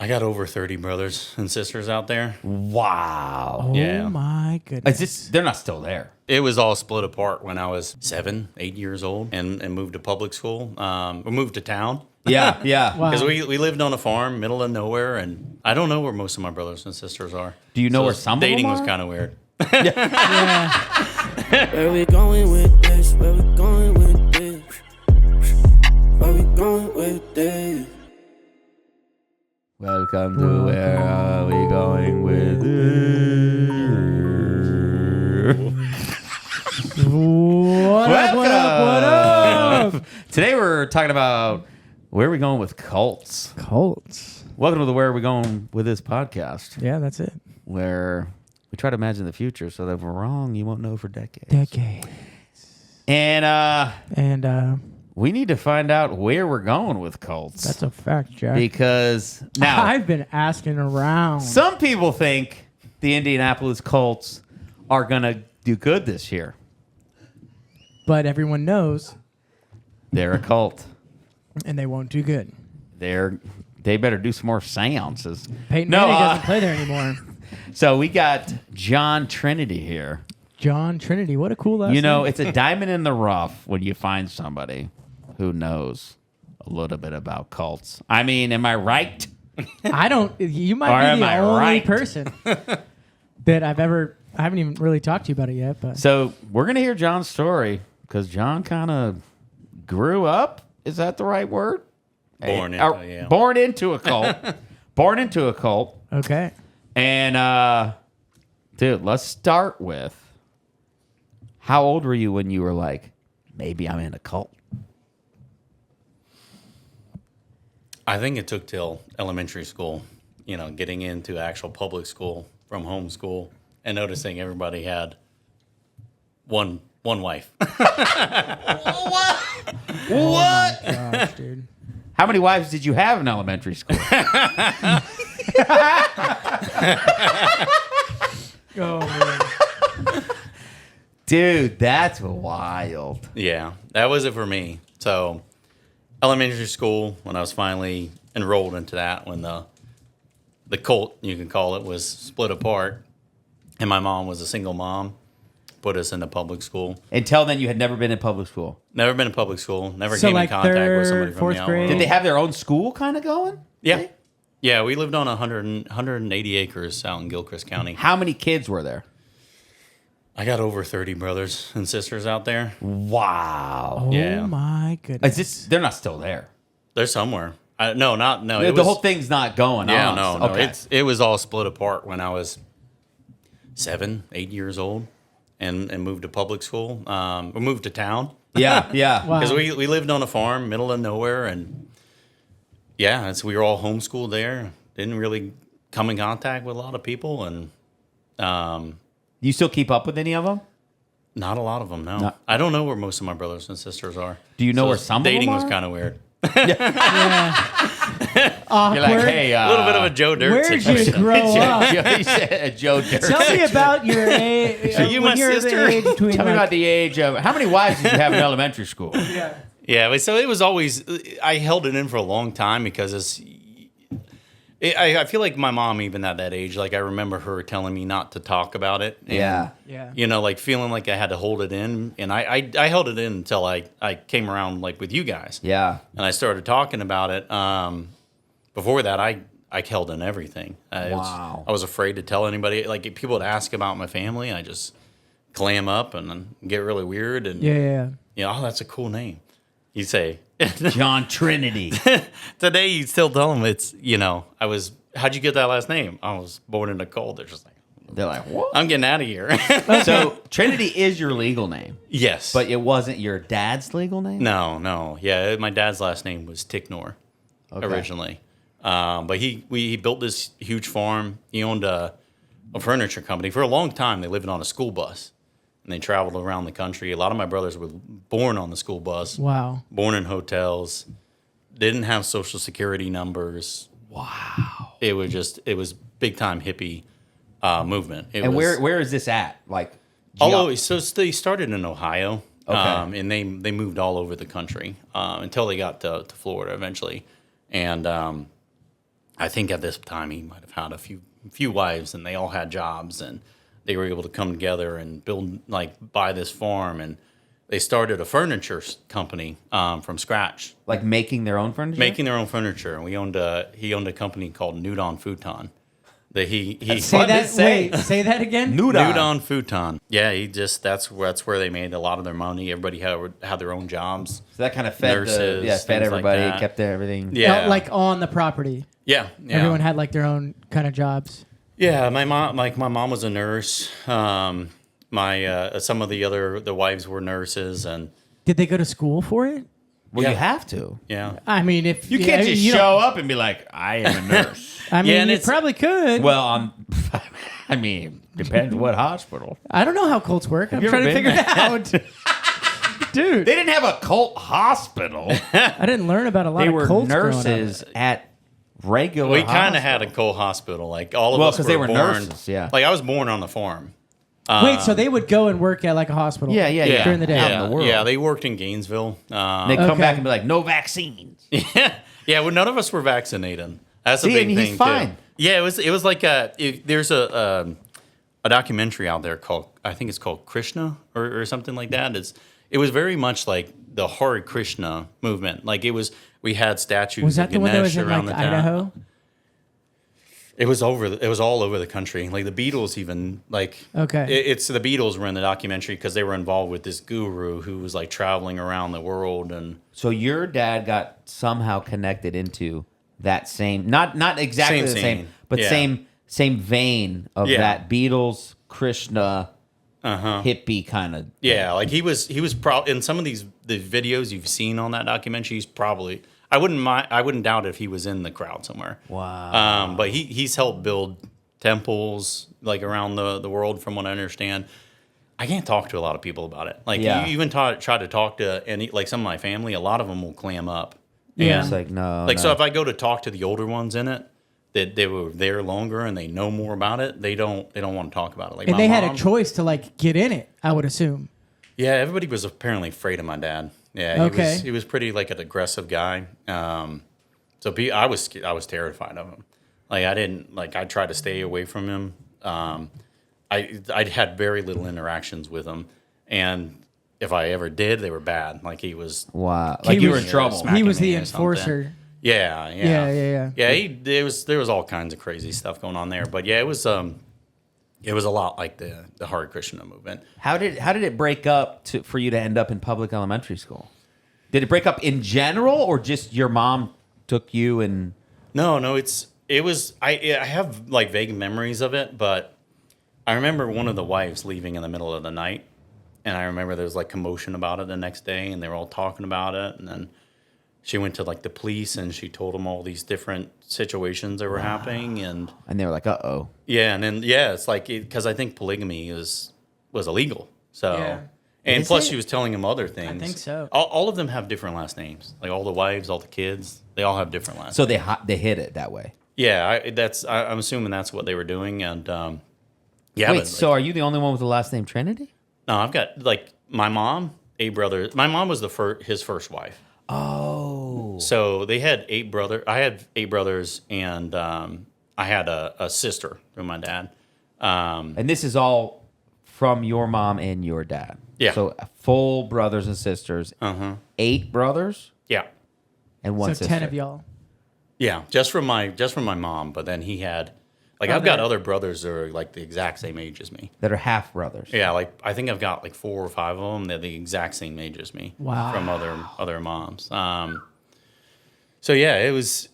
I got over 30 brothers and sisters out there. Wow. Yeah. Oh my goodness. They're not still there. It was all split apart when I was 7, 8 years old and moved to public school. We moved to town. Yeah, yeah. Wow. Because we lived on a farm, middle of nowhere, and I don't know where most of my brothers and sisters are. Do you know where some of them dating are? was kind of weird. Yeah. Where we going with this? Where we going with this? Where we going with this? Welcome to Where Are We Going With It? What up? Today we're talking about where are we going with cults. Cults. Welcome to the Where Are We Going With This podcast, Yeah, that's it. where we try to imagine the future so that if we're wrong, you won't know for decades. Decade. And we need to find out where we're going with cults. That's a fact, Jack. Because now I've been asking around. some people think the Indianapolis Colts are going to do good this year. But everyone knows, They're a cult. and they won't do good. They better do some more seances. Peyton Manning doesn't play there anymore. So we got John Trinity here. John Trinity. What a cool last You know, name. it's a diamond in the rough when you find somebody who knows a little bit about cults. I mean, am I right? I don't. You Or might am be the I only right? person that I haven't even really talked to you about it yet. But So we're going to hear John's story because John kind of grew up. Is that the right word? Born Or- into, yeah. Born into a cult. Born into a cult. okay, And, dude, let's start with how old were you when you were like, maybe I'm in a cult? I think it took till elementary school, getting into actual public school from homeschool and noticing everybody had one wife. What? gosh, dude. How many wives did you have in elementary school? Oh man. Dude, that's wild. Yeah, that was it for me. So, elementary school, when I was finally enrolled into that, when the cult, you can call it, was split apart, and my mom was a single mom, put us into public school. Until then, you had never been in public school. Never been in public school. Never So, came like, in contact with somebody third, from fourth the grade? outside. Did they have their own school kind of going? Yeah. Yeah, we lived on 180 acres out in Gilchrist County. How many kids were there? I got over 30 brothers and sisters out there. Wow. Oh Yeah. my goodness. They're not still there. They're somewhere. No. The It was, whole thing's not going Yeah, on. no. Okay. It was all split apart when I was 7, 8 years old and moved to public school. We moved to town. Yeah, yeah. Wow. Because we lived on a farm, middle of nowhere, and yeah, we were all homeschooled there. Didn't really come in contact with a lot of people, and You still keep up with any of them? not a lot of them. No, No. I don't know where most of my brothers and sisters are. Do you know where some of them dating are? was kind of weird. Awkward. You're like, hey, A little bit of a Joe Dirt Where'd you situation. grow up? You said Joe Dirt. Tell me about your age. Are you when my you're sister? The age between Tell me like, about the age of how many wives did you have in elementary school? Yeah, but so it was always. I held it in for a long time because I feel like my mom, even at that age, like I remember her telling me not to talk about it. And, Yeah. like feeling like I had to hold it in, and I held it in until I came around like with you guys. Yeah. And I started talking about it. Before that, I held in everything. Wow. I was afraid to tell anybody. Like if people would ask about my family, I just clam up and then get really weird. And Yeah. oh, that's a cool name. You say John Trinity. today. You still tell them it's how'd you get that last name? I was born in a cult. They're just like, They're like, what? I'm getting out of here. So Trinity is your legal name, Yes, but it wasn't your dad's legal name? no. Yeah, my dad's last name was Ticknor originally. But he built this huge farm. He owned a furniture company. For a long time, they lived on a school bus, and they traveled around the country. A lot of my brothers were born on the school bus, Wow. born in hotels, didn't have Social Security numbers. Wow. It was big time hippie movement. And where is this at? Like, So they started in Ohio, Okay. and they moved all over the country until they got to Florida eventually. And I think at this time he might have had a few wives, and they all had jobs, and they were able to come together and buy this farm, and they started a furniture company from scratch, Like making their own furniture? making their own furniture. And he owned a company called Nudon Futon. That he Say that. Wait, say that again. Nudon Futon. Yeah, that's where they made a lot of their money. Everybody had their own jobs. So that kind of fed Nurses, fed things everybody, like that. kept everything. Yeah, Like on the property. yeah. Everyone had like their own kind of jobs. Yeah, my mom was a nurse. Some of the wives were nurses, and Did they go to school for it? Well, Yeah. you have to. yeah. I mean, if You can't just you don't- show up and be like, I am a nurse. I mean, and you it's- probably could. Well, I mean, depends what hospital. I don't know how cults work. I'm you trying to ever figure been it out. Dude, They didn't have a cult hospital. I didn't learn about a lot They of were cults growing up. nurses at regular We kind of hospitals. had a coal hospital. Like all of Well, us 'cause were they were born, nurses, yeah. Like I was born on the farm. Wait, so they would go and work at like a hospital? Yeah, yeah, yeah. During the day. Out Yeah, in the world. yeah. They worked in Gainesville. They come Okay. back and be like, no vaccines. Yeah. Well, none of us were vaccinated. That's a See, big and thing he's fine. too. Yeah, it was like there's a documentary out there called, I think it's called Krishna or something like that. It was very much like the Hare Krishna movement. Like we had statues. Was that of the one that was Ganesh in around like the town. Idaho? It was all over the country. Like the Beatles, even like Okay. it's the Beatles were in the documentary because they were involved with this guru who was like traveling around the world and So your dad got somehow connected into that same, not exactly Same the same, scene. but Yeah. same vein of Yeah. that Beatles, Krishna, hippie kind of. yeah, like he was probably in some of the videos you've seen on that documentary. He's probably I wouldn't doubt if he was in the crowd somewhere. Wow. But he's helped build temples like around the world, from what I understand. I can't talk to a lot of people about it. Like Yeah. you even try to talk to any like some of my family. A lot of them will clam up. Yeah. It's like, no. Like no. so, if I go to talk to the older ones in it, that they were there longer and they know more about it, they don't want to talk about it. Like And my they had mom- a choice to like get in it, I would assume. Yeah, everybody was apparently afraid of my dad. Yeah, Okay. he was pretty like an aggressive guy. I was terrified of him. Like I tried to stay away from him. I had very little interactions with him, and if I ever did, they were bad. Like he was. Wow. Like He you was- were in trouble. Smacking He was me the or something. enforcer. Yeah. Yeah. There was all kinds of crazy stuff going on there, but yeah, it was a lot like the Hare Krishna movement. How did it break up for you to end up in public elementary school? Did it break up in general, or just your mom took you and? No, it was. I have like vague memories of it, but I remember one of the wives leaving in the middle of the night, and I remember there was like commotion about it the next day, and they were all talking about it, and then she went to like the police, and she told them all these different situations that were happening, and And they were like, "Uh-oh." yeah, and then yeah, it's like because I think polygamy was illegal, so. Yeah. And Is plus, it? she was telling him other things. think so. All of them have different last names. Like all the wives, all the kids, they all have different last. So they hid it that way. Yeah, I'm assuming that's what they were doing, and yeah. Wait, but, so are you the only one with the last name Trinity? no, I've got like my mom, 8 brothers. My mom was his first wife, Oh. so they had 8 brothers. I had 8 brothers, and I had a sister through my dad. And this is all from your mom and your dad. Yeah. So full brothers and sisters. 8 brothers Yeah, and one So sister. 10 of y'all. yeah, just from my mom. But then he had like I've got other brothers that are like the exact same age as me. that are half brothers. Yeah, like I think I've got like 4 or 5 of them. They're the exact same age as me. Wow. From other moms. So yeah, it was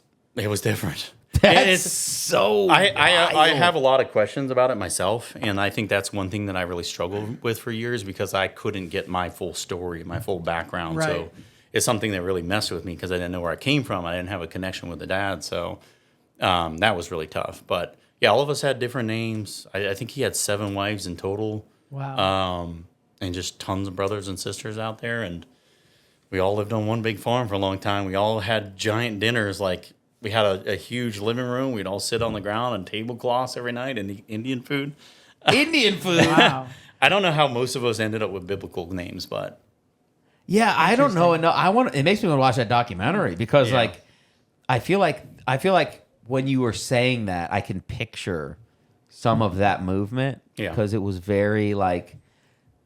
different. That's so. I have a lot of questions about it myself, and I think that's one thing that I really struggled with for years because I couldn't get my full story, my full background. Right. So it's something that really messed with me because I didn't know where I came from. I didn't have a connection with the dad, so that was really tough. But yeah, all of us had different names. I think he had 7 wives in total. Wow. And just tons of brothers and sisters out there, and we all lived on one big farm for a long time. We all had giant dinners. Like we had a huge living room. We'd all sit on the ground on tablecloths every night and eat Indian food. Indian food. Wow. I don't know how most of us ended up with biblical names, but Yeah, I don't know enough. It makes me want to watch that documentary because Yeah. like I feel like when you were saying that, I can picture some of that movement Yeah. because it was very like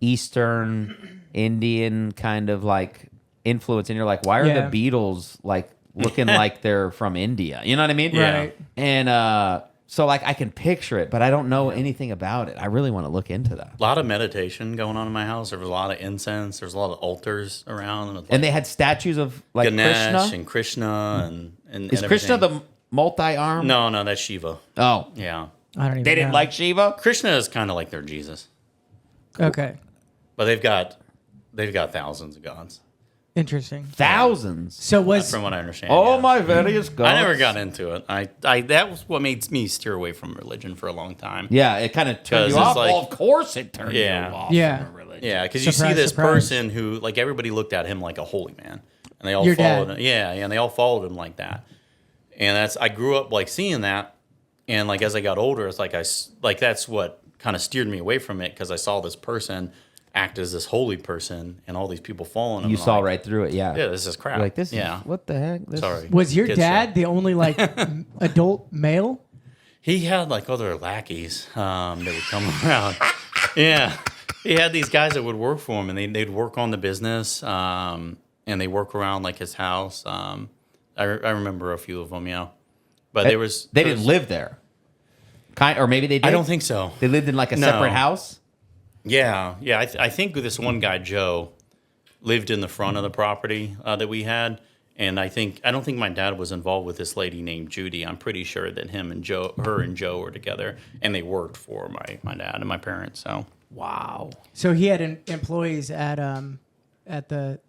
Eastern Indian kind of like influence, and you're like, why are Yeah. the Beatles like looking like they're from India? You know what I mean? Yeah. Right. And so like I can picture it, but I don't know anything about it. I really want to look into that. A lot of meditation going on in my house. There was a lot of incense. There's a lot of altars around. And they had statues of like Ganesh Krishna. and Krishna and Is Krishna everything. the multi-arm? No, that's Shiva. Oh, Yeah. I don't even. they didn't know. like Shiva. Krishna is kind of like their Jesus, Okay. but they've got thousands of gods, Interesting. Thousands. So was from what I understand. Oh yeah. my various gods. I never got into it. I that was what made me steer away from religion for a long time. Yeah, it kind of turned 'Cause you it's off. like- well, of course it turned Yeah. you off. Yeah. from religion. Yeah, because you see Surprise, this surprise. person who, like, everybody looked at him like a holy man, and they all Your followed dad. him. Yeah, and they all followed him like that. And I grew up like seeing that, and like as I got older, it's like that's what kind of steered me away from it because I saw this person act as this holy person, and all these people following him. You and I'm saw like, right through it. Yeah. Yeah, this is crap. You're like this. Yeah, Is, what the heck? This sorry. was your Kid dad show. the only like adult male? He had like other lackeys that would come around. Yeah, he had these guys that would work for him, and they'd work on the business, and they work around like his house. I remember a few of them, yeah. But They there didn't was- live there. Or maybe they did. I don't think so. they lived in like a No. separate house. Yeah. I think this one guy Joe lived in the front of the property that we had, and I don't think my dad was involved with this lady named Judy. I'm pretty sure that her and Joe were together, and they worked for my dad and my parents. So Wow. So he had employees at the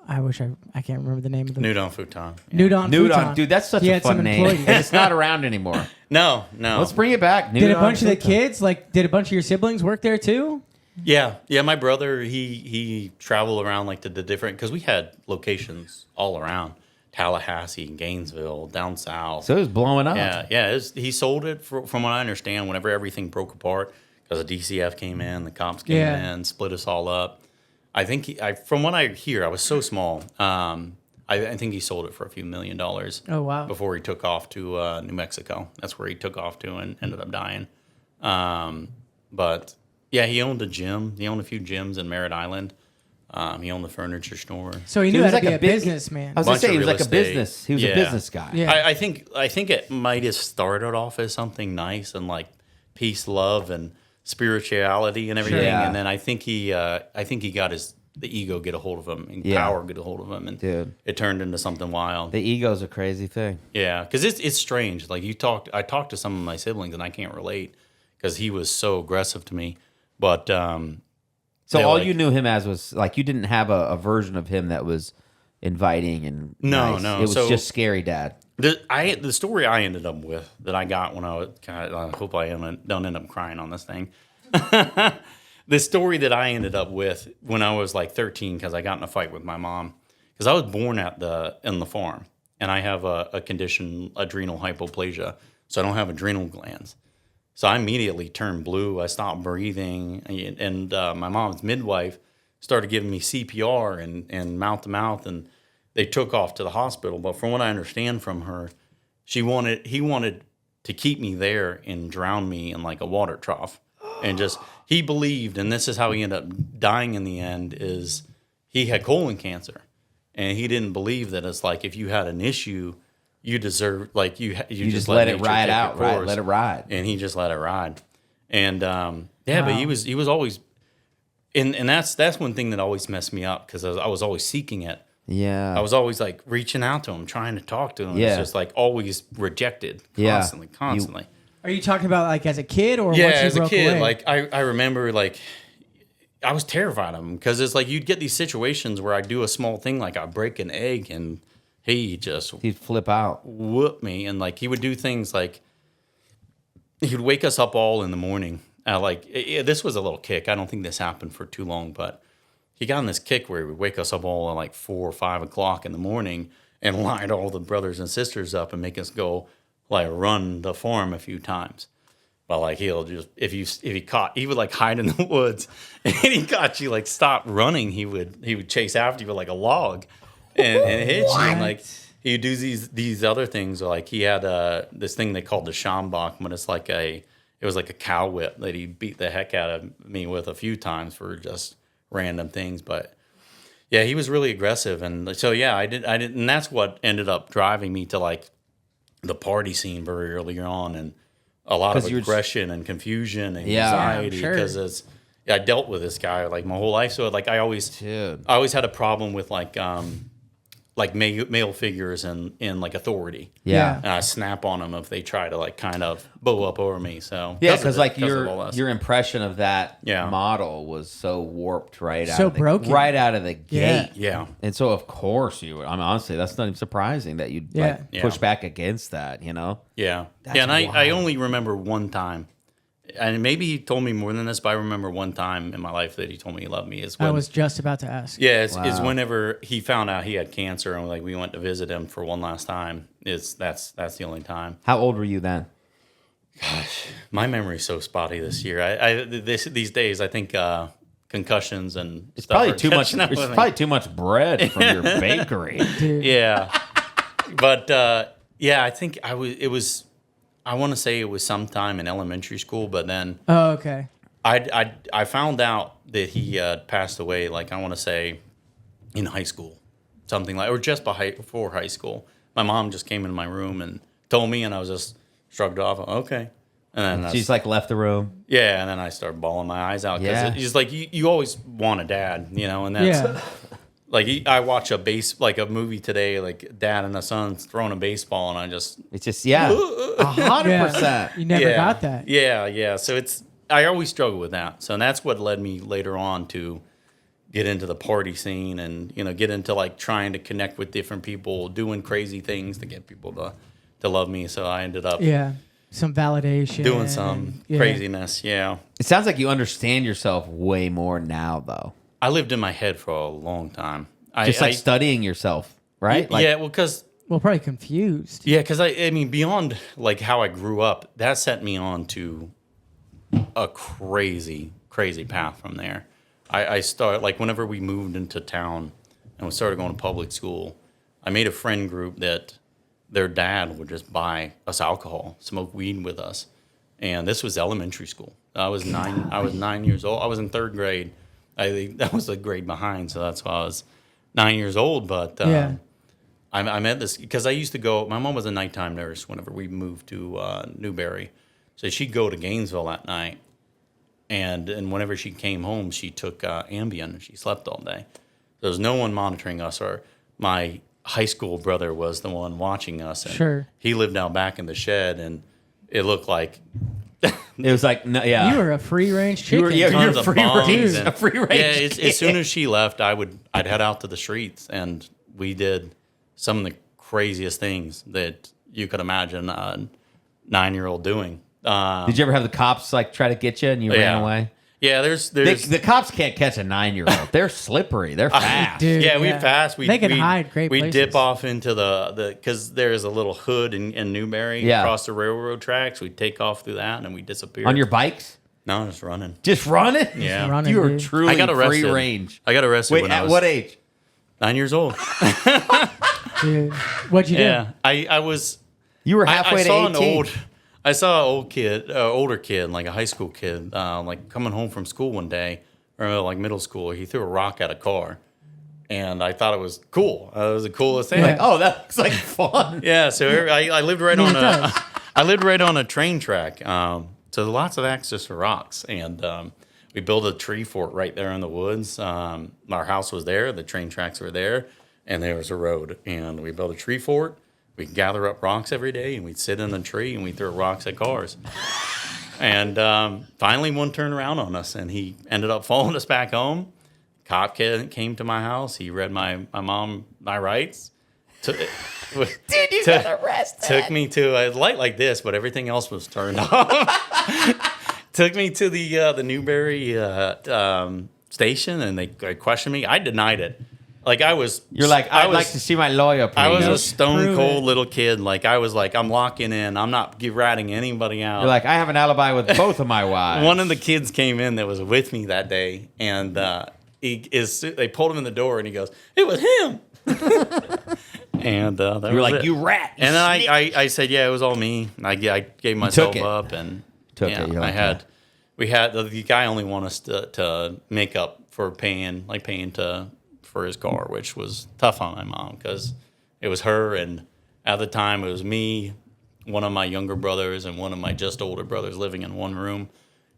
I wish I can't remember the name of the Nudon Futon. Yeah. Nudon. Nudon, Futon. dude, that's such He a had some fun name. employees. And it's not around anymore. No. Let's bring it back. Did a Nudon bunch of the Futon. kids did a bunch of your siblings work there too? Yeah. My brother he traveled around like the different because we had locations all around Tallahassee, Gainesville, down south. So it was blowing up. Yeah. He sold it from what I understand. Whenever everything broke apart because the DCF came in, the cops came in, split us all up. I think from what I hear, I was so small. I think he sold it for a few $1 million. Oh wow. Before he took off to New Mexico. That's where he took off to and ended up dying. But yeah, he owned a gym. He owned a few gyms in Merritt Island. He owned the furniture store. So he He knew was how to like be a a big- businessman. I was gonna Bunch say of he was real like a estate. business. He was a Yeah. business guy. Yeah. I think it might have started off as something nice and like peace, love, and spirituality and everything, Yeah. and then I think he got the ego get a hold of him and Yeah. power get a hold of him, and Dude. it turned into something wild. The ego's a crazy thing. Yeah, because it's strange. Like I talked to some of my siblings and I can't relate because he was so aggressive to me. But So They all like- you knew him as was like you didn't have a version of him that was inviting and No, nice. no. It was So- just scary dad. the story I ended up with that I got when I was I hope I don't end up crying on this thing. The story that I ended up with when I was like 13 because I got in a fight with my mom because I was born in the farm and I have a condition, adrenal hypoplasia, so I don't have adrenal glands. So I immediately turned blue. I stopped breathing, and my mom's midwife started giving me CPR and mouth to mouth, and they took off to the hospital. But from what I understand from her, he wanted to keep me there and drown me in like a water trough, and just he believed, and this is how he ended up dying in the end. Is he had colon cancer, and he didn't believe that it's like if you had an issue, you deserve like you You just let it nature ride take your out, right? course. Let it ride. And he just let it ride. And but Wow. he was always, and that's one thing that always messed me up because I was always seeking it. Yeah. I was always like reaching out to him, trying to talk to him. Yeah. It's just like always rejected Yeah. constantly. Are you talking about like as a kid or once Yeah, you as a broke kid, away? like I remember like I was terrified of him because it's like you'd get these situations where I do a small thing like I break an egg and he just He'd flip out. whoop me, and like he would do things like he would wake us up all in the morning. This was a little kick. I don't think this happened for too long, but he got on this kick where he would wake us up all at like 4 or 5 o'clock in the morning and line all the brothers and sisters up and make us go like run the farm a few times. But like he'll just if he would like hide in the woods and he caught you like stop running, he would chase after you with like a log and hit you and like he would do these other things. Like he had this thing they called the Schambach, but it was like a cow whip that he beat the heck out of me with a few times for just random things. But yeah, he was really aggressive, and so yeah, I did, and that's what ended up driving me to like the party scene very early on, and a lot of aggression and confusion and anxiety because I dealt with this guy like my whole life. So like I always had a problem with like male figures in like authority. Yeah. And I snap on them if they try to like kind of bow up over me. So because like your impression of that model was so warped right out of the gate. Yeah. And so of course honestly, that's not even surprising that you'd push back against that, you know? Yeah. And I only remember one time. And maybe he told me more than this, but I remember one time in my life that he told me he loved me. I was just about to ask. Yeah, it's whenever he found out he had cancer and like we went to visit him for one last time. That's the only time. How old were you then? Gosh, my memory's so spotty this year. These days I think concussions and it's stuff probably too much. It's probably too much bread from your bakery. Dude. Yeah, but I think I want to say it was sometime in elementary school, but then okay. I found out that he passed away. Like I want to say in high school, something like, or just before high school. My mom just came into my room and told me, and I was just shrugged off. Okay, and then she's like left the room. Yeah, and then I started bawling my eyes out because it's like you always want a dad, you know, and that's. Like I watch a movie today, like dad and a son throwing a baseball, and it's just 100%. You never got that. Yeah. So I always struggle with that. So that's what led me later on to get into the party scene and get into like trying to connect with different people, doing crazy things to get people to love me. So I ended up some validation, doing some craziness. Yeah. It sounds like you understand yourself way more now, though. I lived in my head for a long time. Studying yourself, right? Probably confused. Yeah, because I mean, beyond like how I grew up, that set me on to a crazy path from there. I started, like, whenever we moved into town and we started going to public school, I made a friend group that their dad would just buy us alcohol, smoke weed with us. And this was elementary school. I was 9 years old. I was in third grade. I think that was a grade behind, so that's why I was 9 years old. But I met this because I used to go. My mom was a nighttime nurse whenever we moved to Newberry, so she'd go to Gainesville at night, and whenever she came home, she took Ambien and she slept all day. There was no one monitoring us, or my high school brother was the one watching us. And he lived out back in the shed, and it looked like. It was like, no, yeah. You were a free range chicken. You're a free range. Yeah, as soon as she left, I'd head out to the streets, and we did some of the craziest things that you could imagine a 9-year-old doing. Did you ever have the cops like try to get you and you ran away? Yeah, there's the cops can't catch a 9-year-old. They're slippery. They're fast. Dude, we fast. They can hide great places. We dip off into the because there's a little hood in Newberry across the railroad tracks. We take off through that and we disappear. On your bikes? No, just running. Just running? Yeah. Running, you are truly free range. I got arrested Wait, when I was... At what age? 9 years old. Dude, what'd you do? Yeah, I was... You were halfway to 18. I saw an older kid, like a high school kid, like coming home from school one day, or like middle school. He threw a rock at a car, and I thought it was cool. It was the coolest thing. Like, oh, that looks like fun. Yeah, so I lived right on I lived right on a train track. So lots of access to rocks, and we built a tree fort right there in the woods. Our house was there, the train tracks were there, and there was a road, and we built a tree fort. We'd gather up rocks every day, and we'd sit in a tree, and we'd throw rocks at cars. And finally, one turned around on us, and he ended up following us back home. Cop came to my house. He read my mom my rights. Dude, you got arrested. Took me to a light like this, but everything else was turned off. Took me to the Newberry station, and they questioned me. I denied it. Like I was, you're like, I'd like to see my lawyer. Please. I was a stone cold little kid. Like I was like, I'm locking in. I'm not ratting anybody out. You're like, I have an alibi with both of my wives. One of the kids came in that was with me that day, and they pulled him in the door, and he goes, "It was him." And that You were was like, it. you rat. You And then snitch. I said, yeah, it was all me. And I gave myself it. up, and Took yeah, it. You're I like, had. We had the guy only wanted us to make up for paying for his car, which was tough on my mom because it was her, and at the time it was me, one of my younger brothers, and one of my just older brothers living in one room,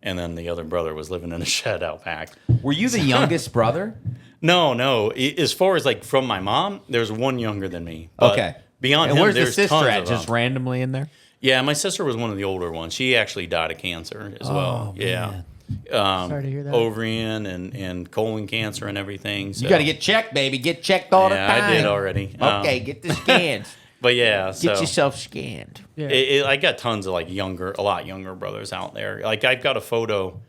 and then the other brother was living in a shed out back. Were you the youngest brother? No. As far as like from my mom, there's one younger than me. But Okay. Beyond And him, where's the there's sister tons at? of Just them. randomly in there? Yeah, my sister was one of the older ones. She actually died of cancer as well. Yeah. Sorry to hear that. Ovarian and colon cancer and everything. So. You got to get checked, baby. Get checked all the time. I did already. Okay, get the scans. But yeah, Get so yourself scanned. Yeah. I got tons of like a lot younger brothers out there. Like I've got a photo.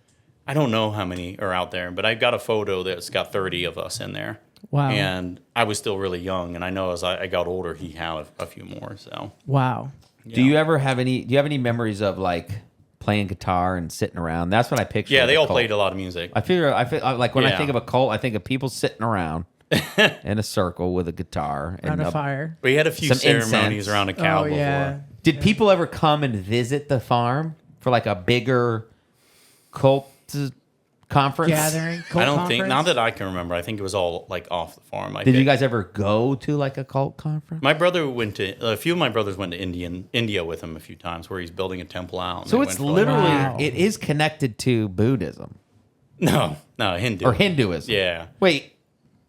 I don't know how many are out there, but I've got a photo that's got 30 of us in there. Wow. And I was still really young, and I know as I got older, he had a few more. So Wow. Do you ever have any? Do you have any memories of like playing guitar and sitting around? That's what I picture. Yeah, of they a all cult. played a lot of music. I feel like when I Yeah. think of a cult, I think of people sitting around in a circle with a guitar Around and a fire. We had a few Some ceremonies incense. around a cow Oh, before. yeah. Did people ever come and visit the farm for like a bigger cult conference? Gathering. I Cult don't think, conference? not that I can remember. I think it was all like off the farm. Did you guys ever go to like a cult conference? My brother went to a few of my brothers went to India with him a few times, where he's building a temple out. and So they it's went for, like, literally Wow. it is connected to Buddhism no Hindu or Hinduism. Yeah, Wait,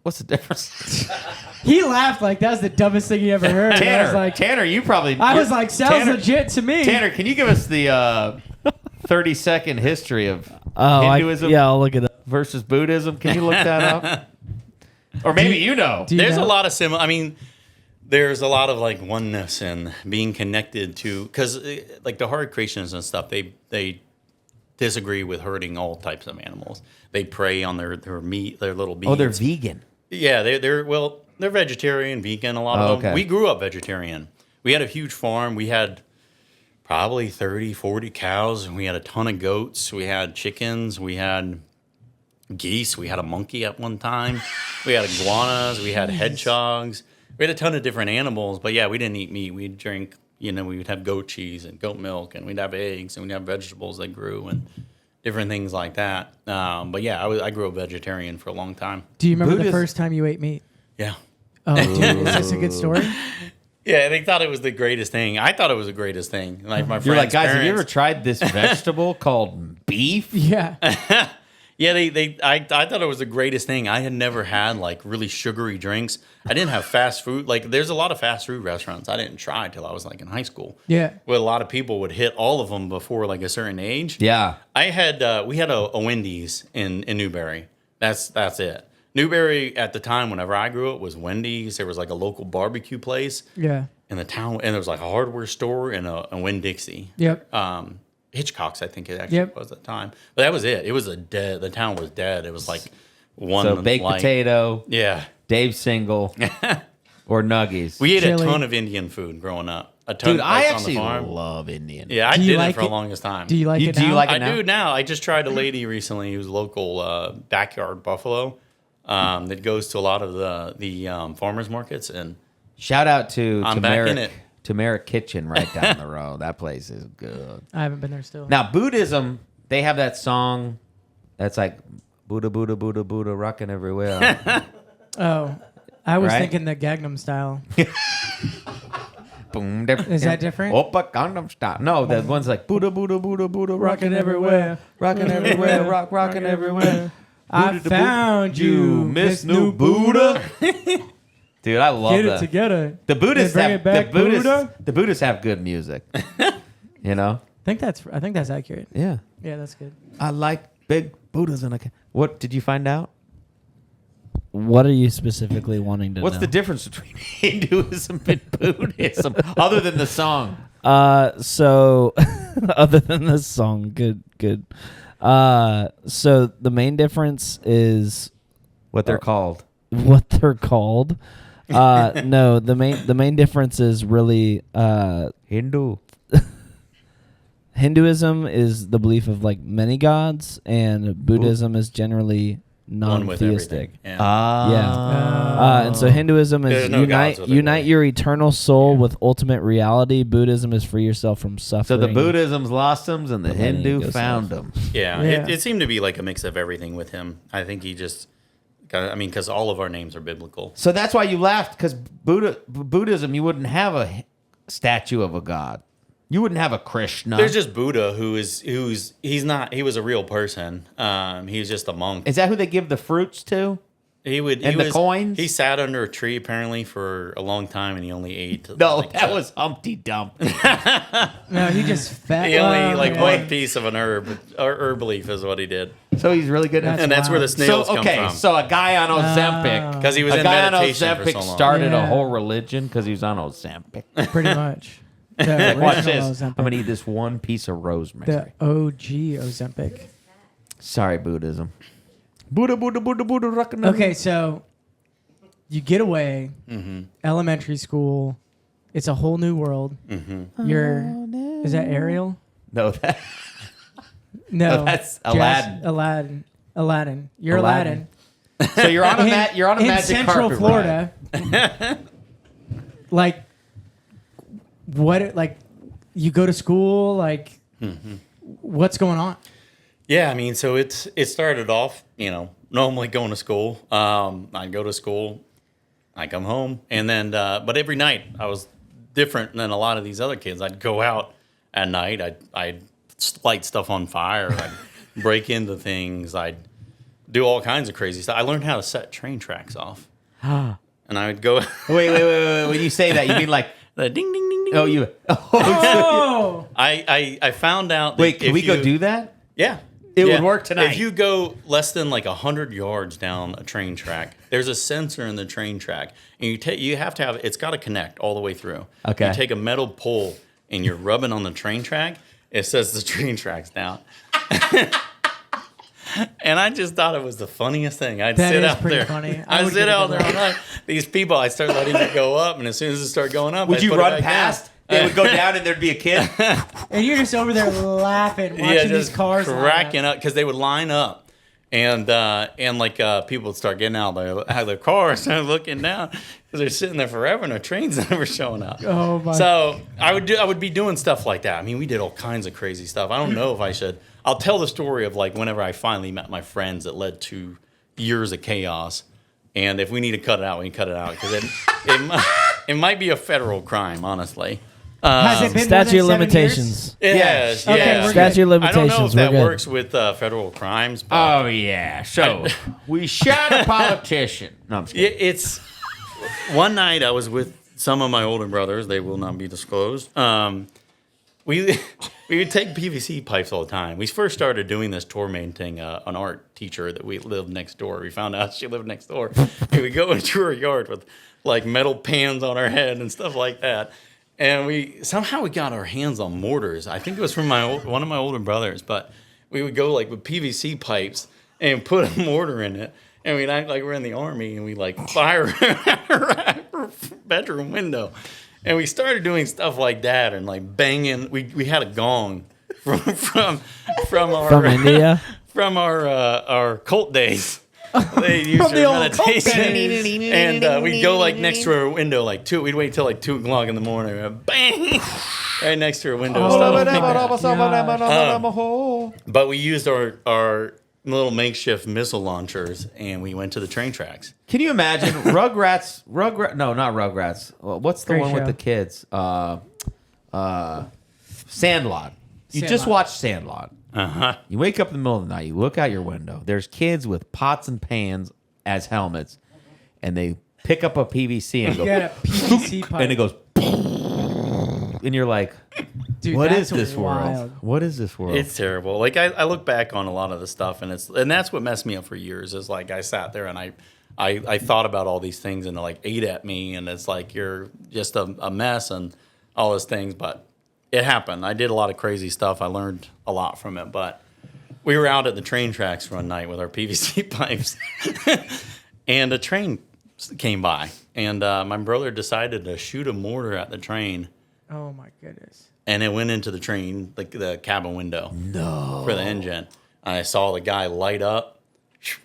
what's the difference? He laughed like that's the dumbest thing he ever heard. And I was like, Tanner, you probably. I was like, sounds Tanner, legit to me. Tanner, can you give us the 30-second history of Oh, Hinduism I'll look it up. versus Buddhism? Can you look that up? Or maybe you know. Do you there's know? a lot of similar. I mean, there's a lot of like oneness and being connected to, because like the hard creationists and stuff, they disagree with hurting all types of animals. They prey on their meat, their little beads. Oh, they're vegan. Yeah, they're vegetarian, vegan. A lot Oh, of them. okay. We grew up vegetarian. We had a huge farm. We had probably 30, 40 cows, and we had a ton of goats. We had chickens. We had geese. We had a monkey at one time. We had iguanas. We had hedgehogs. We had a ton of different animals. But yeah, we didn't eat meat. We'd drink, we would have goat cheese and goat milk, and we'd have eggs, and we'd have vegetables that grew and different things like that. But yeah, I grew up vegetarian for a long time. Do you remember the Buddhist- first time you ate meat? Yeah. Oh, dude, is this a good story? Yeah, they thought it was the greatest thing. I thought it was the greatest thing. Like my friends' You're like, guys, have you ever parents- tried this vegetable called beef? Yeah. Yeah, I thought it was the greatest thing. I had never had like really sugary drinks. I didn't have fast food. Like there's a lot of fast food restaurants I didn't try till I was like in high school. Yeah. Where a lot of people would hit all of them before like a certain age. Yeah. I had we had a Wendy's in Newberry. That's it. Newberry at the time, whenever I grew up, was Wendy's. There was like a local barbecue place Yeah. in the town, and there was like a hardware store and a Winn-Dixie. Yep. Hitchcock's, I think it actually Yep. was at the time. But that was it. It was the town was dead. It was like one So baked like- potato, Yeah. Dave Single, or Nuggies. We ate Chili. a ton of Indian food growing up. A ton Dude, I like, on the actually farm. love Indian. Yeah, I Do you did like it for the it? longest time. Do you like it do you now? like I it now? do now. I just tried a lady recently who's local backyard buffalo that goes to a lot of the farmers markets, and Shout out to I'm back in Turmeric, it. Turmeric Kitchen right down the road. That place is good. I haven't been there still. Now, Buddhism, they have that song that's like Buddha, Buddha, Buddha, Buddha, rocking everywhere. Oh, I was Right? thinking the Gangnam Style. Boom, Is that different? Oppa Gangnam Style. No, the one's like Buddha, Buddha, Buddha, Buddha, Rocking everywhere. rocking everywhere, rocking everywhere. I Buddha, found you, Miss New Buddha. Dude, I love Get it that. together. The Buddhists Bring have it back, Buddha. the Buddhists have good music. You know? I think that's accurate. Yeah. Yeah, that's good. I like big Buddhas in a What did you find out? What are you specifically wanting to What's know? the difference between Hinduism and Buddhism other than the song? So other than this song, good. So the main difference is What they're called. what they're called. No, the main difference is really Hindu. Hinduism is the belief of like many gods, and Buddhism is generally one with non-theistic. everything. Yeah. Yeah. And so Hinduism is There's no gods with it, unite right? your eternal soul with ultimate reality. Buddhism is free yourself from So suffering. the Buddhism's lost them, and the But letting it Hindu go found south. them. Yeah, Yeah. It seemed to be like a mix of everything with him. I think he just, because all of our names are biblical. So that's why you laughed, because Buddhism, you wouldn't have a statue of a god. You wouldn't have a Krishna. There's just Buddha he was a real person. He was just a monk. Is that who they give the fruits to? And the coins? He sat under a tree apparently for a long time, and he only ate. No, like, that was Humpty Dump. No, he just fat. he only oh, like yeah. one piece of an herb, or herb leaf is what he did, So he's really good at That's and that's where the wild. snails come from. So a guy on Ozempic. Because he was A in guy on meditation for Ozempic so long. started a Yeah. whole religion because he was on Ozempic. Pretty much. The Watch original this. I'm Ozempic. going to eat this one piece of rosemary. The OG Ozempic. Sorry, Buddhism. Buddha, rock'n'roll. Okay, so you get away, elementary school. It's a whole new world. You're, is that Ariel? No, that. No, that's Aladdin. Aladdin. Aladdin. You're Aladdin. Aladdin. So you're on a you're on a in magic Central carpet Florida. ride. Like, what? Like, you go to school. Like, what's going on? Yeah, I mean, so it started off, normally going to school. I go to school, I come home, and then, but every night I was different than a lot of these other kids. I'd go out at night, I'd light stuff on fire, I'd break into things, I'd do all kinds of crazy stuff. I learned how to set train tracks off, and I would go. Wait. When you say that, you mean like, The ding ding ding ding. oh, you. Oh, I found out. That Wait, can if we go you- do that? Yeah. It would work tonight. If you go less than like 100 yards down a train track, there's a sensor in the train track, and you have to have it's got to connect all the way through. Okay. You take a metal pole and you're rubbing on the train track. It says the train track's down. And I just thought it was the funniest thing. I'd That sit is out pretty there. funny. I I'd would sit give it out a there all go. night. These people, I start letting it go up, and as soon as it started going up, Would I'd you put it run back past? down. They would go down, and there'd be a kid. and you're just over there laughing, watching these cars line up. cracking up because they would line up, and people would start getting out of their cars and looking down because they're sitting there forever and their train's never showing up. Oh my! So I would be doing stuff like that. I mean, we did all kinds of crazy stuff. I don't know if I should. I'll tell the story of like whenever I finally met my friends that led to years of chaos. And if we need to cut it out, we can cut it out because it might be a federal crime, honestly. Has it been Statute of more than 7 years? limitations. It has, Okay, yeah. we're Statute of I don't know limitations. if that We're good. works with federal crimes, but Oh yeah. So we shot a politician. No, I'm just kidding. it's one night I was with some of my older brothers. They will not be disclosed. We would take PVC pipes all the time. We first started doing this tormenting an art teacher that we lived next door. We found out she lived next door. And we go into her yard with like metal pans on our head and stuff like that. And we got our hands on mortars. I think it was from one of my older brothers, but we would go like with PVC pipes and put a mortar in it, and we'd act like we're in the army, and we like fire our bedroom window. And we started doing stuff like that and like banging. We had a gong from our From India. from our cult days. They used From the their old cult meditation, days. and we'd go like next to her window, like two. We'd wait till like 2 o'clock in the morning, and bang, right next to her window. Oh, Stuff. But we used our little makeshift missile launchers, and we went to the train tracks. Can you imagine Rugrats? No, not Rugrats. Well, what's the Great one with show. the kids? Sandlot. You just Sandlot. watched Sandlot. Uh-huh. You wake up in the middle of the night. You look out your window. There's kids with pots and pans as helmets, and they pick up a PVC and You go, got a PVC pipe. and it goes, and you're like, Dude, what is that's this world? wild. What is this world? It's terrible. Like I look back on a lot of the stuff, and that's what messed me up for years. Is like I sat there and I thought about all these things, and it like ate at me, and it's like you're just a mess and all those things. But it happened. I did a lot of crazy stuff. I learned a lot from it. But we were out at the train tracks one night with our PVC pipes, and a train came by, and my brother decided to shoot a mortar at the train. Oh my goodness. And it went into the train, like the cabin window. No. For the engine. And I saw the guy light up,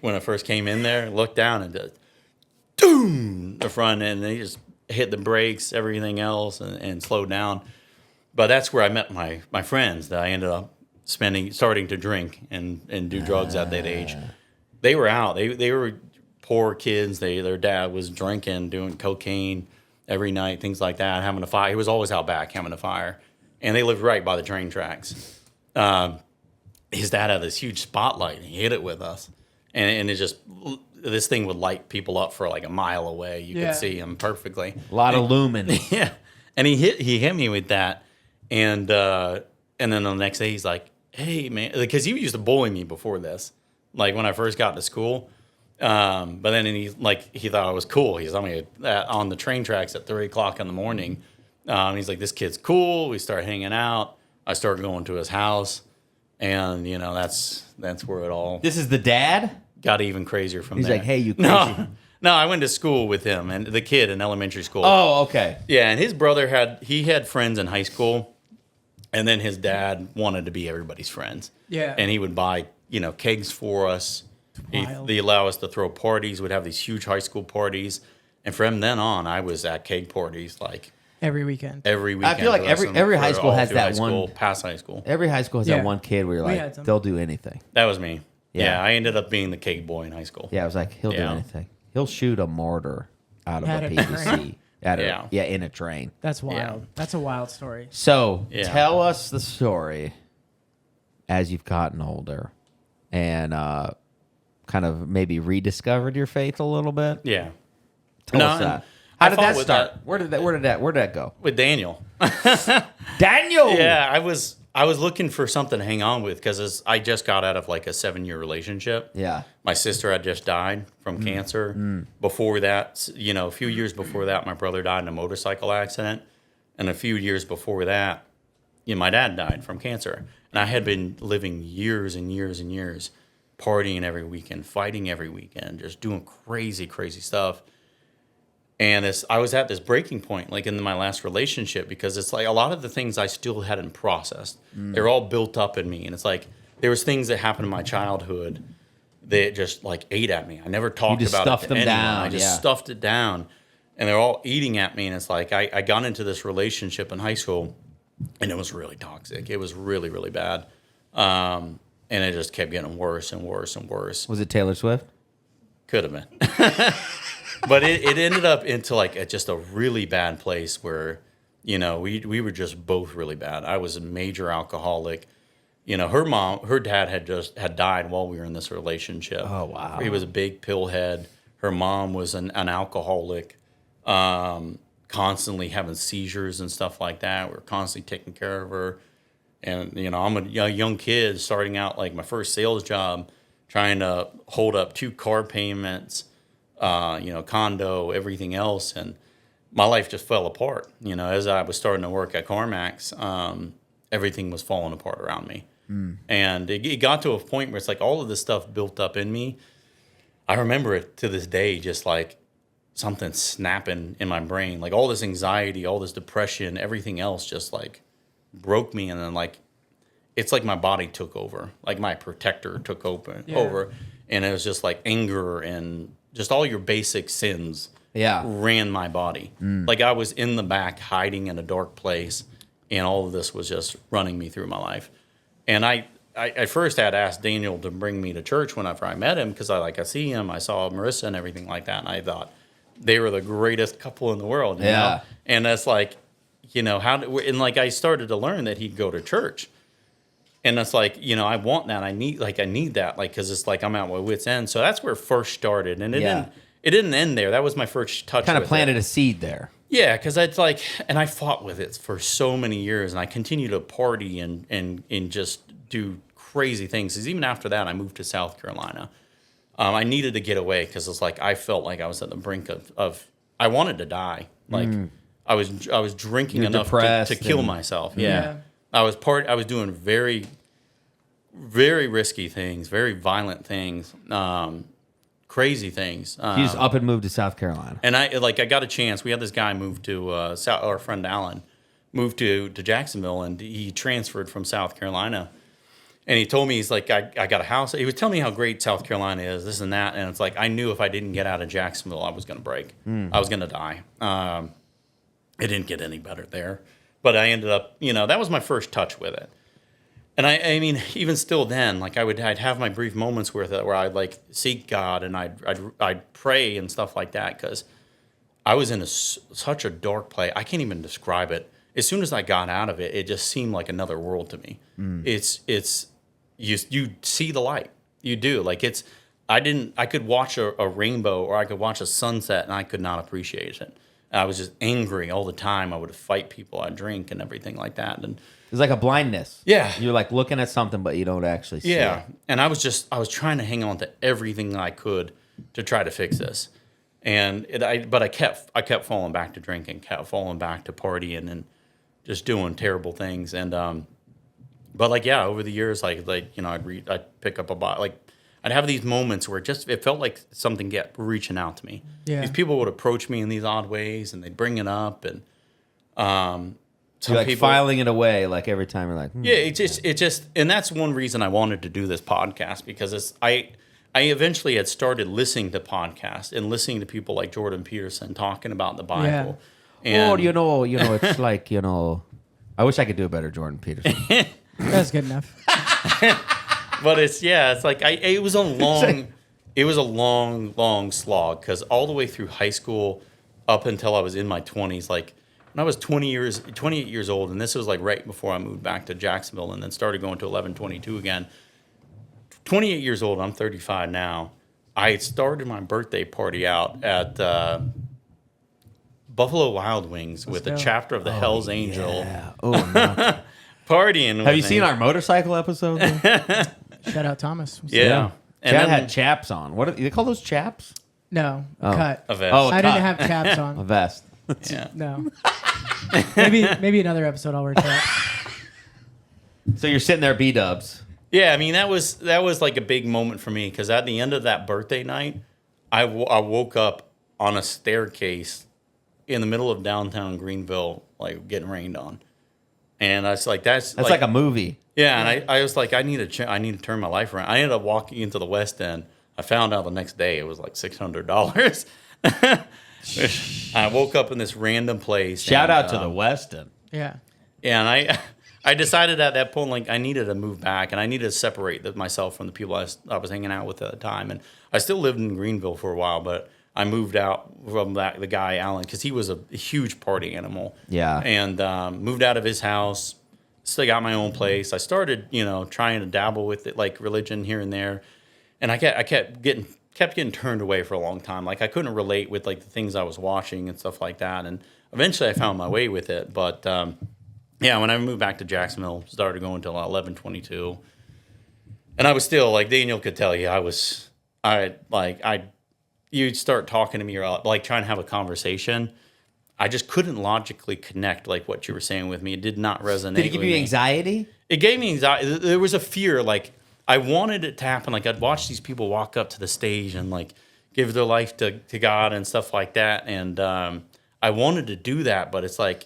when I first came in there, looked down and just, doom, the front end. And he just hit the brakes, everything else, and slowed down. But that's where I met my friends that I ended up starting to drink and do drugs at that age. They were out. They were poor kids. Their dad was drinking, doing cocaine every night, things like that, having a fire. He was always out back having a fire. And they lived right by the train tracks. His dad had this huge spotlight, and he hit it with us. And it just, this thing would light people up for like a mile away. You could see him perfectly. A lot of lumen. Yeah. And he hit me with that. And then the next day he's like, hey, man, because he used to bully me before this, like when I first got to school. But then he thought I was cool. He saw me on the train tracks at 3 o'clock in the morning. He's like, this kid's cool. We started hanging out. I started going to his house. And, that's where it all This is the dad? got even crazier from He's there. like, hey, you crazy. No, I went to school with him and the kid in elementary school. Oh, okay. Yeah, and his brother had friends in high school, and then his dad wanted to be everybody's friends. Yeah. And he would buy, kegs for us. They allow us to throw parties. We'd have these huge high school parties. And from then on, I was at keg parties like every weekend. every weekend. I feel like every high school has that one. Past high school. Every high school has Yeah. that one kid where you're We had like, some. they'll do anything. That was me. Yeah. Yeah, I ended up being the keg boy in high school. Yeah, I was like, he'll do Yeah. anything. He'll shoot a mortar out of Out a of a PVC. Yeah. In a train. That's wild. Yeah. That's a wild story. So Yeah. tell us the story as you've gotten older and kind of maybe rediscovered your faith a little bit. Yeah. Tell us that. How did fought that with start? Where did that go? With Daniel. Daniel. Yeah, I was looking for something to hang on with because I just got out of like a 7-year relationship. Yeah. My sister had just died from cancer. Before that, a few years before that, my brother died in a motorcycle accident. And a few years before that, my dad died from cancer. And I had been living years and years and years, partying every weekend, fighting every weekend, just doing crazy, crazy stuff. And I was at this breaking point, like in my last relationship, because it's like a lot of the things I still hadn't processed. They're all built up in me. And it's like there was things that happened in my childhood that just like ate at me. I never talked just about stuffed it to them anyone. down, I just yeah. stuffed it down. And they're all eating at me. And it's like I got into this relationship in high school, and it was really toxic. It was really, really bad. And it just kept getting worse and worse and worse. Was it Taylor Swift? Could have been. But it ended up into like just a really bad place where, we were just both really bad. I was a major alcoholic. Her dad had died while we were in this relationship. Oh, wow. He was a big pillhead. Her mom was an alcoholic, constantly having seizures and stuff like that. We were constantly taking care of her. And, I'm a young kid starting out like my first sales job, trying to hold up 2 car payments, condo, everything else. And my life just fell apart. As I was starting to work at CarMax, everything was falling apart around me. And it got to a point where it's like all of this stuff built up in me. I remember it to this day, just like something snapping in my brain, like all this anxiety, all this depression, everything else just like broke me. And then like, it's like my body took over, like my protector took over. And it was just like anger and just all your basic sins ran my body. Like I was in the back hiding in a dark place, and all of this was just running me through my life. And I first had asked Daniel to bring me to church whenever I met him, because I see him, I saw Marissa and everything like that, and I thought they were the greatest couple in the world. You know? And that's like, I started to learn that he'd go to church. And it's like, I want that. I need that, because it's like I'm at my wit's end. So that's where it first started. And it didn't end there. That was my first touch. Kind of with planted it. a seed there. Yeah, because it's like, and I fought with it for so many years, and I continue to party and just do crazy things. Because even after that, I moved to South Carolina. I needed to get away because it's like I felt like I was at the brink of I wanted to die. Like I was drinking enough to kill myself. Yeah. I was doing very, very risky things, very violent things, crazy things. You just up and moved to South Carolina. And I got a chance. We had this guy move to our friend Alan moved to Jacksonville, and he transferred from South Carolina. And he told me, he's like, I got a house. He was telling me how great South Carolina is, this and that. And it's like, I knew if I didn't get out of Jacksonville, I was going to break. I was going to die. It didn't get any better there. But I ended up, that was my first touch with it. And I mean, even still then, like I'd have my brief moments with it where I'd like seek God and I'd pray and stuff like that because I was in such a dark place. I can't even describe it. As soon as I got out of it, it just seemed like another world to me. It's you see the light. You do. Like I could watch a rainbow or I could watch a sunset and I could not appreciate it. I was just angry all the time. I would fight people. I'd drink and everything like that. And It's like a blindness. Yeah. You're like looking at something, but you don't actually see it. And I was trying to hang on to everything I could to try to fix this. And I kept falling back to drinking, kept falling back to partying and just doing terrible things. And, but like, yeah, over the years, I'd pick up a bottle, I'd have these moments where it felt like something kept reaching out to me. Yeah. These people would approach me in these odd ways and they'd bring it up and, You're like filing it away, like every time you're like, yeah, it just, and that's one reason I wanted to do this podcast because I eventually had started listening to podcasts and listening to people like Jordan Peterson talking about the Bible. Yeah. And, it's like, I wish I could do a better Jordan Peterson. That's good enough. but it's like it was a long slog because all the way through high school up until I was in my 20s, like when I was 28 years old, and this was like right before I moved back to Jacksonville and then started going to 1122 again. 28 years old, I'm 35 now. I started my birthday party out at Buffalo Wild Wings with a chapter of the Hell's Angel. Yeah. Oh, no. Partying. Have you seen our motorcycle episode? Shout out Thomas. Yeah. And Chad then, had chaps on. What do they call those chaps? No, Oh. cut. a vest. Oh, I cut. didn't have chaps A on. vest. Yeah. No. maybe another episode I'll wear chaps. So you're sitting there, B-dubs. Yeah, I mean that was like a big moment for me because at the end of that birthday night, I woke up on a staircase in the middle of downtown Greenville, like getting rained on, and I was like, "That's like a movie. Yeah, and I was like, I need to turn my life around. I ended up walking into the West End. I found out the next day it was like $600. I woke up in this random place. Shout out to the West End. Yeah. Yeah, and I decided at that point, like, I needed to move back, and I needed to separate myself from the people I was hanging out with at the time. And I still lived in Greenville for a while, but I moved out from the guy, Alan, because he was a huge party animal. Yeah. And moved out of his house, still got my own place. I started, trying to dabble with it, like religion here and there. And I kept getting turned away for a long time. Like, I couldn't relate with, like, the things I was watching and stuff like that. And eventually I found my way with it. But, yeah, when I moved back to Jacksonville, started going to 1122. And I was still, like Daniel could tell you, you'd start talking to me or like trying to have a conversation. I just couldn't logically connect like what you were saying with me. It did not resonate. Did it give you anxiety? It gave me anxiety. There was a fear. Like I wanted it to happen. Like I'd watch these people walk up to the stage and like give their life to God and stuff like that. And I wanted to do that, but it's like,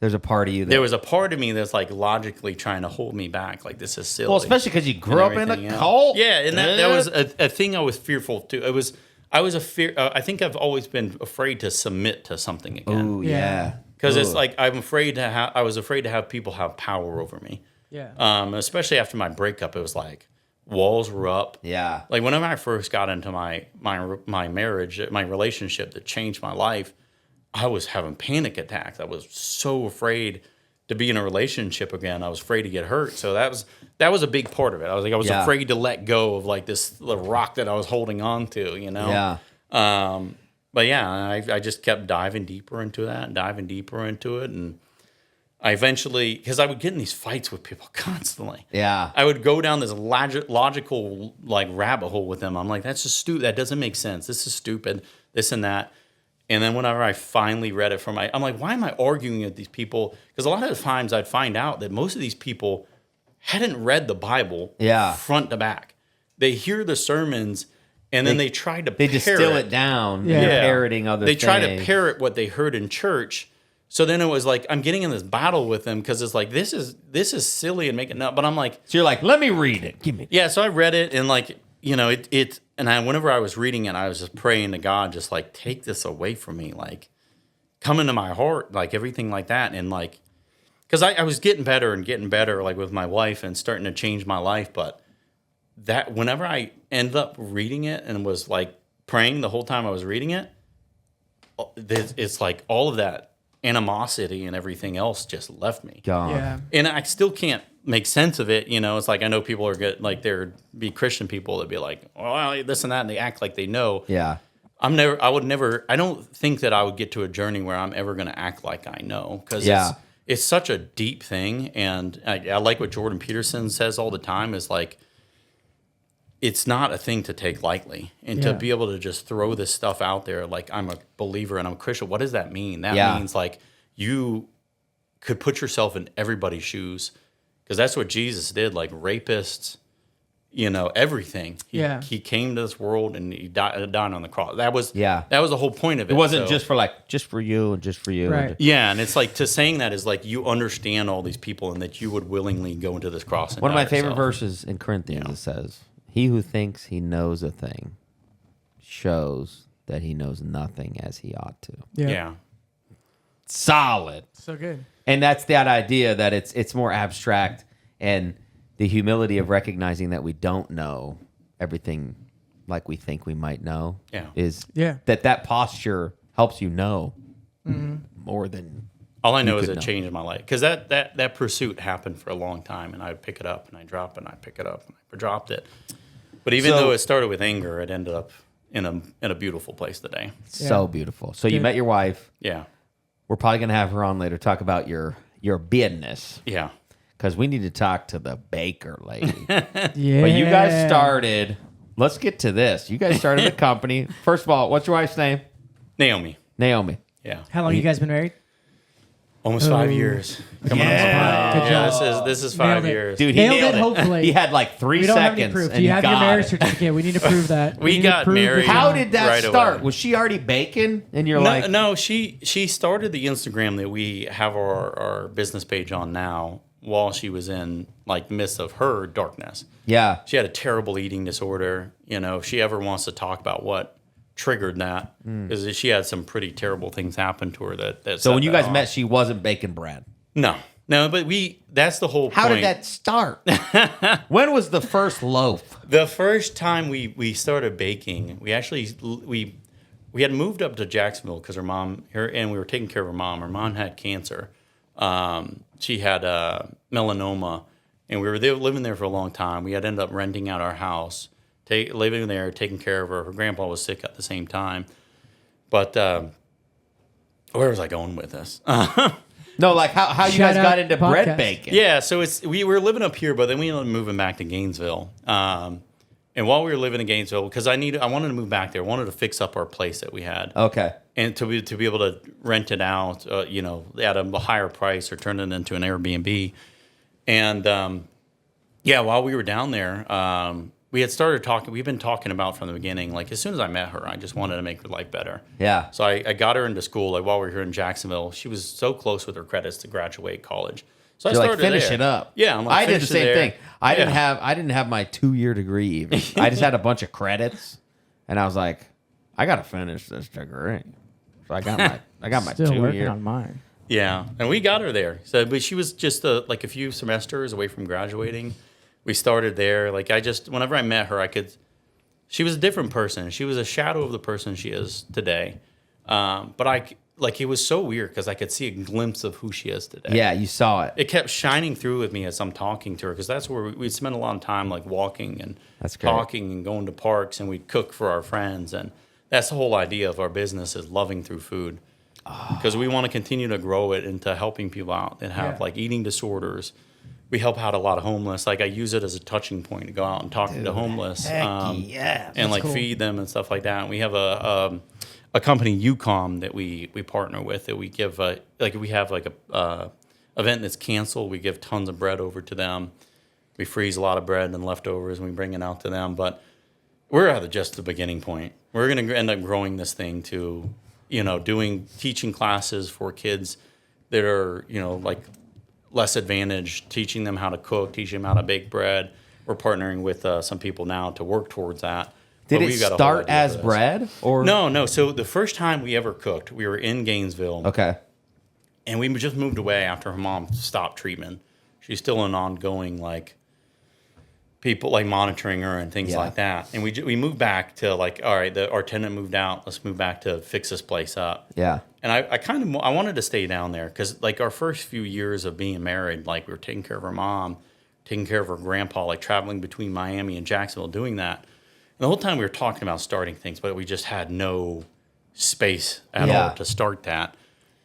There's a part of you that... There was a part of me that's like logically trying to hold me back. Like this is silly. Well, especially because you grew up in a cult. Yeah, and that was a thing I was fearful too. I was a fear. I think I've always been afraid to submit to something again. Oh yeah. Because it's like I was afraid to have people have power over me. Yeah. Especially after my breakup, it was like walls were up. Yeah. Like whenever I first got into my marriage, my relationship that changed my life, I was having panic attacks. I was so afraid to be in a relationship again. I was afraid to get hurt. So that was a big part of it. I was afraid to let go of like the rock that I was holding on to, Yeah. But yeah, I just kept diving deeper into it. And I eventually, because I would get in these fights with people constantly. Yeah. I would go down this logical like rabbit hole with them. I'm like, that's just stupid. That doesn't make sense. This is stupid. This and that. And then whenever I finally read it I'm like, why am I arguing with these people? Because a lot of the times I'd find out that most of these people hadn't read the Bible front to back. They hear the sermons and then they try to They distill it down. Yeah. They're parroting other things. They try to parrot what they heard in church So then it was like I'm getting in this battle with him because it's like this is silly and making up. But I'm like, So you're like, let me read it. Give me. yeah. So I read it and like whenever I was reading it, I was just praying to God, just like take this away from me, like come into my heart, like everything like that, and like because I was getting better and getting better, like with my wife and starting to change my life. But that whenever I ended up reading it and was like praying the whole time I was reading it, it's like all of that animosity and everything else just left me. Gone. Yeah. And I still can't make sense of it. You know, it's like I know people are good, like there'd be Christian people that be like, well, this and that, and they act like they know. Yeah. I don't think that I would get to a journey where I'm ever going to act like I know because it's such a deep thing. And I like what Jordan Peterson says all the time is like, it's not a thing to take lightly. And to be able to just throw this stuff out there, like I'm a believer and I'm a Christian, what does that mean? That means like you could put yourself in everybody's shoes because that's what Jesus did, like rapists, you know, everything. He came to this world and he died on the cross. That was the whole point of it. It wasn't just for you and just for you. Right. Yeah, and it's like to saying that is like you understand all these people and that you would willingly go into this cross. And One of my die favorite yourself. verses in Corinthians it says, "He who thinks he knows a thing shows that he knows nothing as he ought to." Yeah. Solid. So good. And that's that idea that it's more abstract, and the humility of recognizing that we don't know everything like we think we might know is that posture helps you know more than all I know is could it know. changed my life because that pursuit happened for a long time, and I would pick it up and I drop it and I pick it up and I dropped it. But even though it started with anger, it ended up in a beautiful place today. so beautiful. So you met your wife. Yeah. We're probably gonna have her on later, talk about your business. Yeah. Because we need to talk to the baker lady. Yeah. But you guys started. Let's get to this. You guys started a company. First of all, what's your wife's name? Naomi. Naomi. Yeah. How long you guys been married? Almost 5 years. Coming up on 5 Good years. Yeah, job. this is Nailed 5 it. years. Dude, he Nailed nailed it, it. hopefully. He had like 3 We don't have any seconds. proof. And You have your got marriage it. certificate. We need to prove that. We need to got prove married. that- How did that Right start? away. Was she already baking? And you're No, like, no, she started the Instagram that we have our business page on now while she was in like midst of her darkness. yeah. She had a terrible eating disorder. You know, if she ever wants to talk about what triggered that, because she had some pretty terrible things happen to her that So set when you that guys off. met, she wasn't baking bread. No, but that's the whole How point. did that start? When was the first loaf? The first time we started baking, we actually we had moved up to Jacksonville because and we were taking care of her mom. Her mom had cancer. She had melanoma, and we were living there for a long time. We had ended up renting out our house, living there, taking care of her. Her grandpa was sick at the same time. But where was I going with this? No, like how you Shout guys out got into bread podcast. baking. Yeah, so we were living up here, but then we ended up moving back to Gainesville. And while we were living in Gainesville, because I wanted to move back there, I wanted to fix up our place that we had, Okay. and to be able to rent it out, at a higher price or turn it into an Airbnb. And while we were down there, we had started talking. We've been talking about from the beginning. Like as soon as I met her, I just wanted to make her life better. Yeah. So I got her into school. Like while we were here in Jacksonville, she was so close with her credits to graduate college. So You're I like, started finish there. it up. Yeah, I'm like, I did the finish it same there. thing. I Yeah. didn't have my 2-year degree even. I just had a bunch of credits, and I was like, I gotta finish this degree. So I got my Still 2 working year. on mine. Yeah, and we got her there. So, but she was just like a few semesters away from graduating. We started there. Like whenever I met her, she was a different person. She was a shadow of the person she is today. But it was so weird because I could see a glimpse of who she is today. Yeah, you saw it. It kept shining through with me as I'm talking to her because that's where we'd spend a lot of time like walking and That's great. talking and going to parks, and we'd cook for our friends. And that's the whole idea of our business is loving through food. Because we want to continue to grow it into helping people out that have like eating disorders. We help out a lot of homeless. Like I use it as a touching point to go out and talk to homeless, yes. and like cool. feed them and stuff like that. And we have a company, UCOM, that we partner with. That we give if we have like a event that's canceled, we give tons of bread over to them. We freeze a lot of bread and leftovers, and we bring it out to them. But we're at just the beginning point. We're going to end up growing this thing to, teaching classes for kids that are, like less advantaged, teaching them how to cook, teaching them how to bake bread. We're partnering with some people now to work towards that. Did it start as bread or no? So the first time we ever cooked, we were in Gainesville. Okay. And we just moved away after her mom stopped treatment. She's still in ongoing, like, people, like, monitoring her and things like that. And we moved back to, like, all right, our tenant moved out. Let's move back to fix this place up. Yeah. And I wanted to stay down there because, like, our first few years of being married, like, we were taking care of her mom, taking care of her grandpa, like, traveling between Miami and Jacksonville, doing that. And the whole time we were talking about starting things, but we just had no space at all to start that.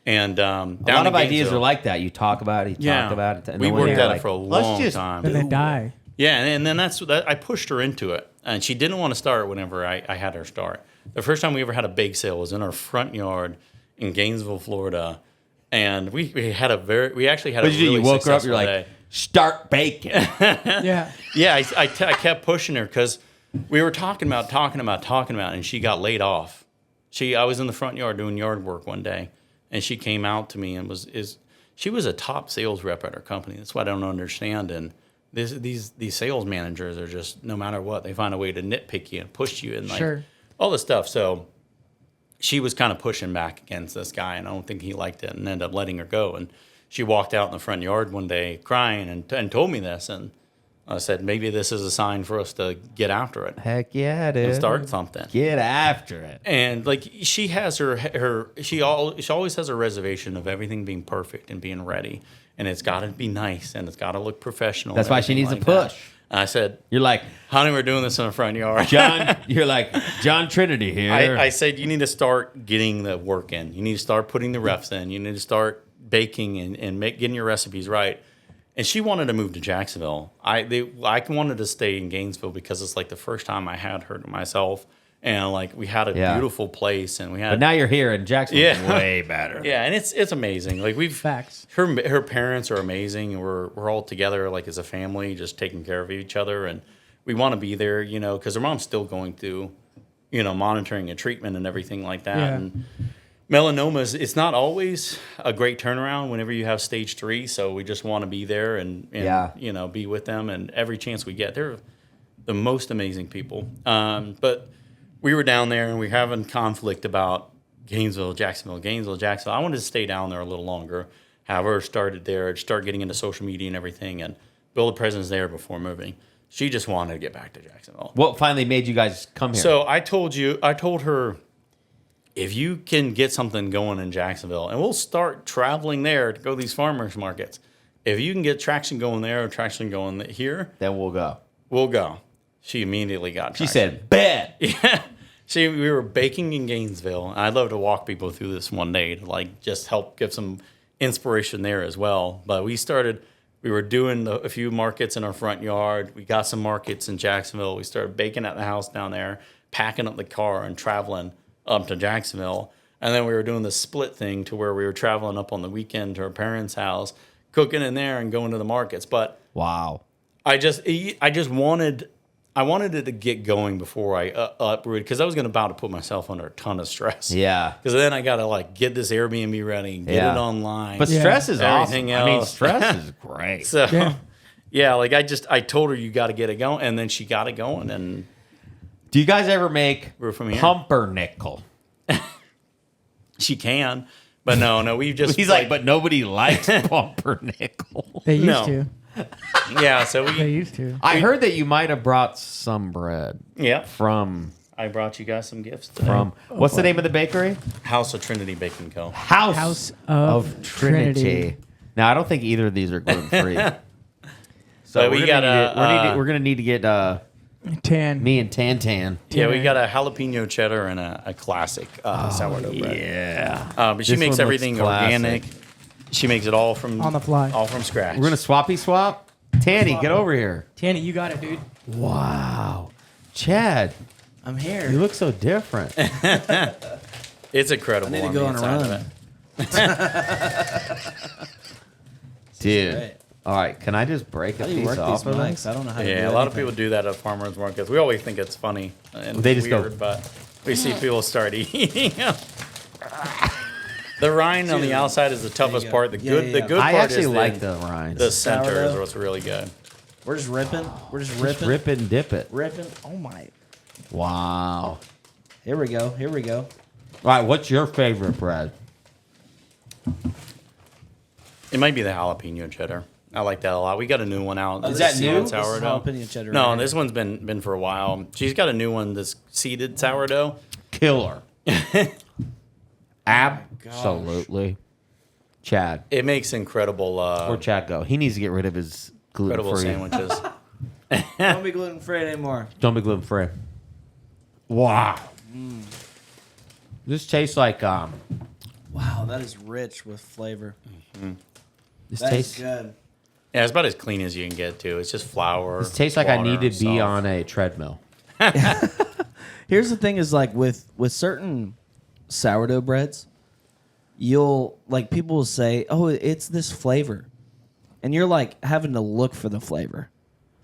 And a lot of ideas are like that. You talk about it, talk about it. And we worked at it for a long time. And then die. Yeah, and then I pushed her into it. And she didn't want to start whenever I had her start. The first time we ever had a bake sale was in our front yard in Gainesville, Florida. And we actually had a really you woke her up, you're like, day. Start baking. Yeah. Yeah, I kept pushing her because we were talking about, and she got laid off. I was in the front yard doing yard work one day. And she came out to me and she was a top sales rep at her company. That's what I don't understand. And these sales managers are just, no matter what, they find a way to nitpick you and push you and like all this stuff. So she was kind of pushing back against this guy, and I don't think he liked it, and ended up letting her go. And she walked out in the front yard one day crying and told me this. And I said, maybe this is a sign for us to get after it. Heck yeah, dude. And start something. Get after it. And like she has she always has a reservation of everything being perfect and being ready. And it's got to be nice and it's got to look professional. That's why she needs a push. And I said, you're like, honey, we're doing this in the front yard. John, you're like, John Trinity here. I said, you need to start getting the work in. You need to start putting the refs in. You need to start baking and getting your recipes right. And she wanted to move to Jacksonville. I wanted to stay in Gainesville because it's like the first time I had her to myself, and like we had a beautiful place, and we had. But now you're here, and Jacksonville's way better. Yeah, and it's amazing. Like facts. Her parents are amazing, and we're all together like as a family, just taking care of each other, and we want to be there, because her mom's still going through, monitoring and treatment and everything like that. Yeah. And melanoma it's not always a great turnaround whenever you have stage 3. So we just want to be there and be with them. And every chance we get, they're the most amazing people. But we were down there and we were having conflict about Gainesville, Jacksonville. I wanted to stay down there a little longer, have her started there, start getting into social media and everything, and build a presence there before moving. She just wanted to get back to Jacksonville. What finally made you guys come here? So I told her, if you can get something going in Jacksonville, and we'll start traveling there to go to these farmers markets. If you can get traction going there or traction going here, then we'll go. We'll go. She immediately got traction. She said, bet. Yeah. We were baking in Gainesville. I'd love to walk people through this one day to like just help give some inspiration there as well. But we were doing a few markets in our front yard. We got some markets in Jacksonville. We started baking at the house down there, packing up the car and traveling up to Jacksonville. And then we were doing the split thing to where we were traveling up on the weekend to our parents' house, cooking in there and going to the markets. But wow, I wanted it to get going before I uprooted, because I was about to put myself under a ton of stress. Yeah, because then I got to like get this Airbnb ready, get it online. But stress is everything awesome. else. Stress is great. So like I told her you got to get it going, and then she got it going. And do you guys ever make pumpernickel? She can, but no, we just. He's like, but nobody likes pumpernickel. They used to. Yeah, so they used to. I heard that you might have brought some bread. Yeah, I brought you guys some gifts today. What's the name of the bakery? House of Trinity Baking Co. House of Trinity. Now I don't think either of these are gluten free. So we're gonna need to get Tan. Me and Tan. Yeah, we got a jalapeno cheddar and a classic sourdough bread. Yeah. But she makes everything organic. She makes it all from on the fly, all from scratch. We're gonna swappy swap. Tanny, get over here. Tanny, you got it, dude. Wow, Chad, I'm here. You look so different. It's incredible. I need to go on a run. Dude. All right, can I just break a piece off of this? I don't know how to do a lot of people do that at farmers markets. We always think it's funny and they just weird, but we see people start eating. The rind on the outside is the toughest part. The good part I actually is like the rind. the center is Sourdough. what's really good. We're just ripping. Just rip it and dip it. Ripping. Oh my. Wow. Here we go. All right, what's your favorite bread? It might be the jalapeno cheddar. I like that a lot. We got a new one out. Is This that new? seeded sourdough. This is jalapeno cheddar No, right this one's been for a while. She's got a new one that's seeded sourdough. Killer. Absolutely. Chad. It makes incredible Where'd Chad go? He needs to get rid of his incredible gluten-free. sandwiches. Don't be gluten free anymore. Don't be gluten-free. Wow. This tastes like Wow, that is rich with flavor. this That is tastes good. Yeah, it's about as clean as you can get to. It's just flour. this tastes like I water, need to be salt. on a treadmill. Here's the thing: is like with certain sourdough breads, you'll like people will say, "Oh, it's this flavor," and you're like having to look for the flavor.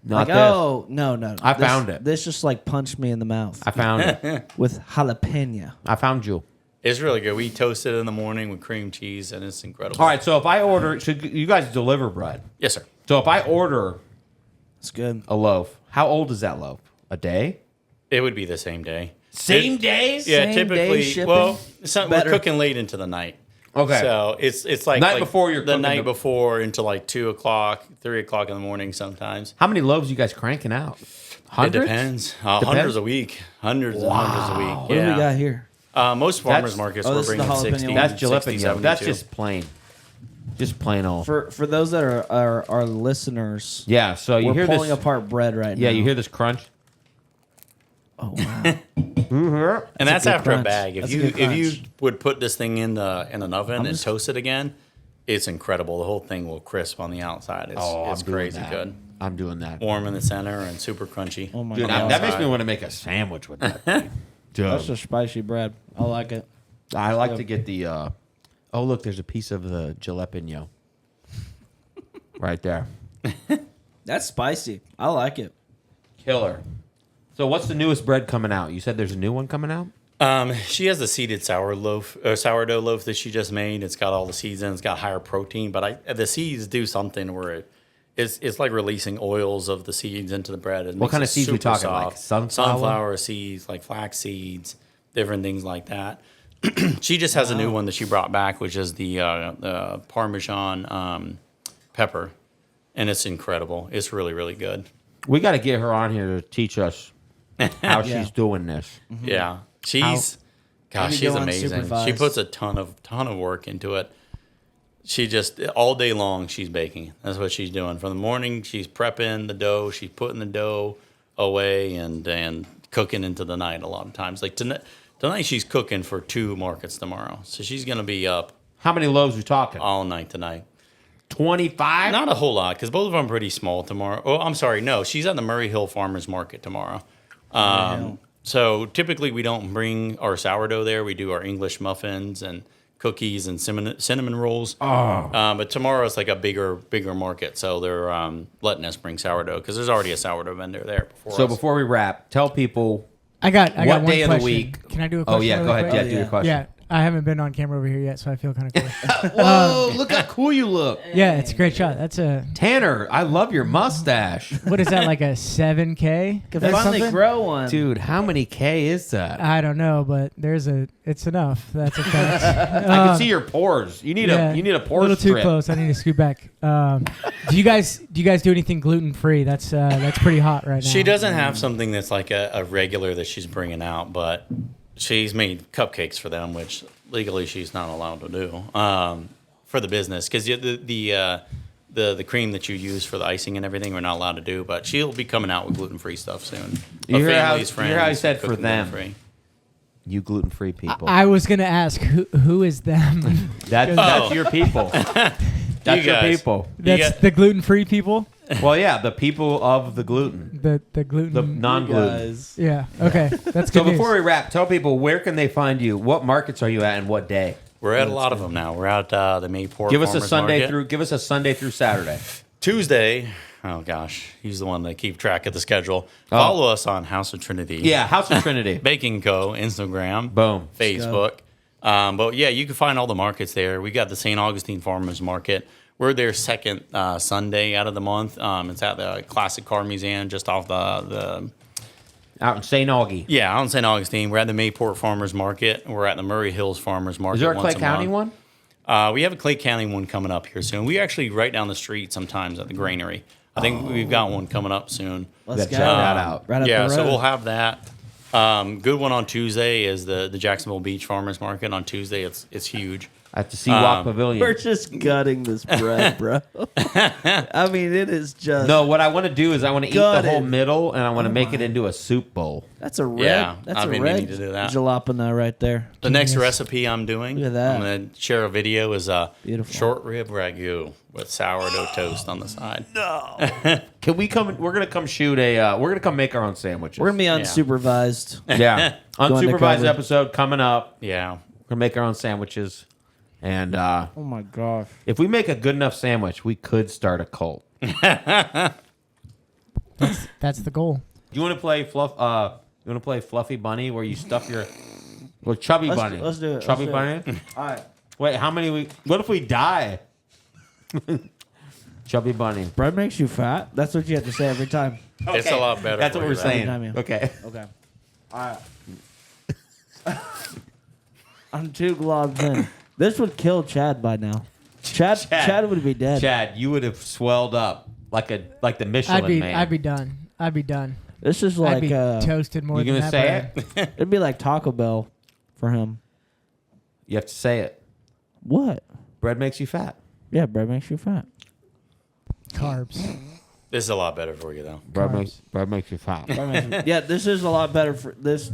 Not Like, this. oh no! I found it. This just like punched me in the mouth I found it. with jalapeno. I found you. It's really good. We toast it in the morning with cream cheese, and it's incredible. All right, so if I order, so you guys deliver bread. Yes, sir. So if I order It's good. a loaf, how old is that loaf? A day? It would be the same day. Same days? Yeah, Same typically. day shipping? Well, we're Better. cooking late into the night. Okay. So it's like Night before you're the cooking night the- before into like 2:00, 3:00 in the morning sometimes. How many loaves you guys cranking out? Hundreds? It depends. Hundreds a week. Hundreds and hundreds a week. What Yeah. do we got here? Most farmers That's- markets oh, we're this is the bringing jalapeno 60. one. That's 60, jalapeno. That's 72. just plain. Just plain old. For those that are our listeners, Yeah, so you we're hear pulling this. apart bread right now. Yeah, you hear this crunch? Oh wow! And that's a good after a crunch. bag. If That's a you good if you crunch. would put this thing in an oven and just- toast it again, it's incredible. The whole thing will crisp on the outside. It's, it's I'm doing crazy that. good. I'm doing that. Warm in the center and super crunchy. Oh my Dude, god, that makes me want to make a sandwich with that. thing. that's Dude, just spicy bread. I like it. I like to get the. Oh, look, there's a piece of the jalapeno right there. That's spicy. I like it. Killer. So, what's the newest bread coming out? You said there's a new one coming out? She has the seeded sourdough loaf that she just made. It's got all the seeds in. It's got higher protein, but the seeds do something where it's like releasing oils of the seeds into the bread. What kind of seeds we talking? Like sunflower seeds, like flax seeds, different things like that. She just has a new one that she brought back, which is the Parmesan pepper, and it's incredible. It's really, really good. We got to get her on here to teach us how she's doing this. Yeah, she's Maybe she's go amazing. She unsupervised. puts a ton of work into it. She just all day long she's baking. That's what she's doing. From the morning she's prepping the dough, she's putting the dough away and cooking into the night a lot of times. Like tonight she's cooking for 2 markets tomorrow. So she's going to be up How many loaves we talking? all night tonight. 25? Not a whole lot because both of them are pretty small tomorrow. Oh, I'm sorry. No, she's at the Murray Hill Farmers Market tomorrow. So typically we don't bring our sourdough there. We do our English muffins and cookies and cinnamon rolls. But tomorrow it's like a bigger market. So they're letting us bring sourdough because there's already a sourdough vendor there before So us. before we wrap, tell people I got what one day of the question. week. Can I do a Oh, question? yeah, really go ahead. quick? Yeah, Oh, do your yeah. question. Yeah, I haven't been on camera over here yet, so I feel kind of cool. Whoa, look how cool you look. Yeah, it's a great shot. That's a Tanner, I love your mustache. what is that, like a 7K? Could or finally something? grow one. Dude, how many K is that? I don't know, but it's enough. That's a fact. I can see your pores. You need a pore a little too strip. close. I need to scoot back. Do you guys do anything gluten free? That's pretty hot right now. She doesn't have something that's like a regular that she's bringing out, but she's made cupcakes for them, which legally she's not allowed to do for the business because the cream that you use for the icing and everything we're not allowed to do. But she'll be coming out with gluten free stuff soon. You hear how- Families, you hear how he said for cooking them. gluten-free. You gluten-free people. I was gonna ask who is them? That's your people. That's your guys. people. That's got- the gluten free people. Well, yeah, the people of the gluten, The gluten. the non-gluten. Guys. yeah. Okay. That's So good before news. we wrap, tell people where can they find you? What markets are you at, and what day? We're at a lot of them now. We're at the Mayport. Give us a Farmers Sunday Market. through. Give us a Sunday through Saturday. Tuesday. Oh gosh, he's the one that keep track of the schedule. Follow us on House of Trinity. Yeah, House of Trinity. Baking Co. Instagram. Boom. Facebook. But yeah, you can find all the markets there. We got the St. Augustine Farmers Market. We're there second Sunday out of the month. It's at the Classic Car Museum just off the Out in St. Augie. yeah, out in St. Augustine. We're at the Mayport Farmers Market. We're at the Murray Hills Farmers Market. Is there a once Clay County month. one? We have a Clay County one coming up here soon. We actually right down the street sometimes at the granary. I think we've got one coming up soon. Let's Check go. that out. Right up Yeah, the so road. we'll have that. Good one on Tuesday is the Jacksonville Beach Farmers Market on Tuesday. It's huge. At the Seawalk Pavilion. We're just gutting this bread, bro. I mean, it is just. No, what I want to do is I want to eat the Gutted. whole middle, and I want to make it into a soup bowl. That's a red. Yeah, that's I've a been red meaning to do that. jalapeno right there. The next recipe I'm doing, Look at that. I'm going to share a video, is a Beautiful. short rib ragu with sourdough toast on the side. Can we come? We're gonna come shoot a. We're gonna come make our own sandwiches. We're gonna be unsupervised. yeah, Going to unsupervised cover. episode coming up. Yeah. We're gonna make our own sandwiches, and Oh my gosh. if we make a good enough sandwich, we could start a cult. That's the goal. You want to play fluff? You want to play Fluffy Bunny, where you stuff your, well, Chubby Bunny. Let's do it. Chubby Let's Bunny. All right. Wait, how many we? What if we die? Chubby Bunny. Bread makes you fat. That's what you have to say every time. It's a lot better. That's for what you, we're though. saying. Every time, yeah. Okay. Okay. All right. I'm too globbed in. This would kill Chad by now. Chad would be dead. Chad, you would have swelled up like the Michelin Man. I'd be done. I'd be done. This is I'd like be toasted more You than gonna that say bread. it? it'd be like Taco Bell for him. You have to say it. What? Bread makes you fat. Yeah, bread makes you fat. Carbs. This is a lot better for you, though. Bread Carbs. makes you fat. Yeah, this is a lot better. For this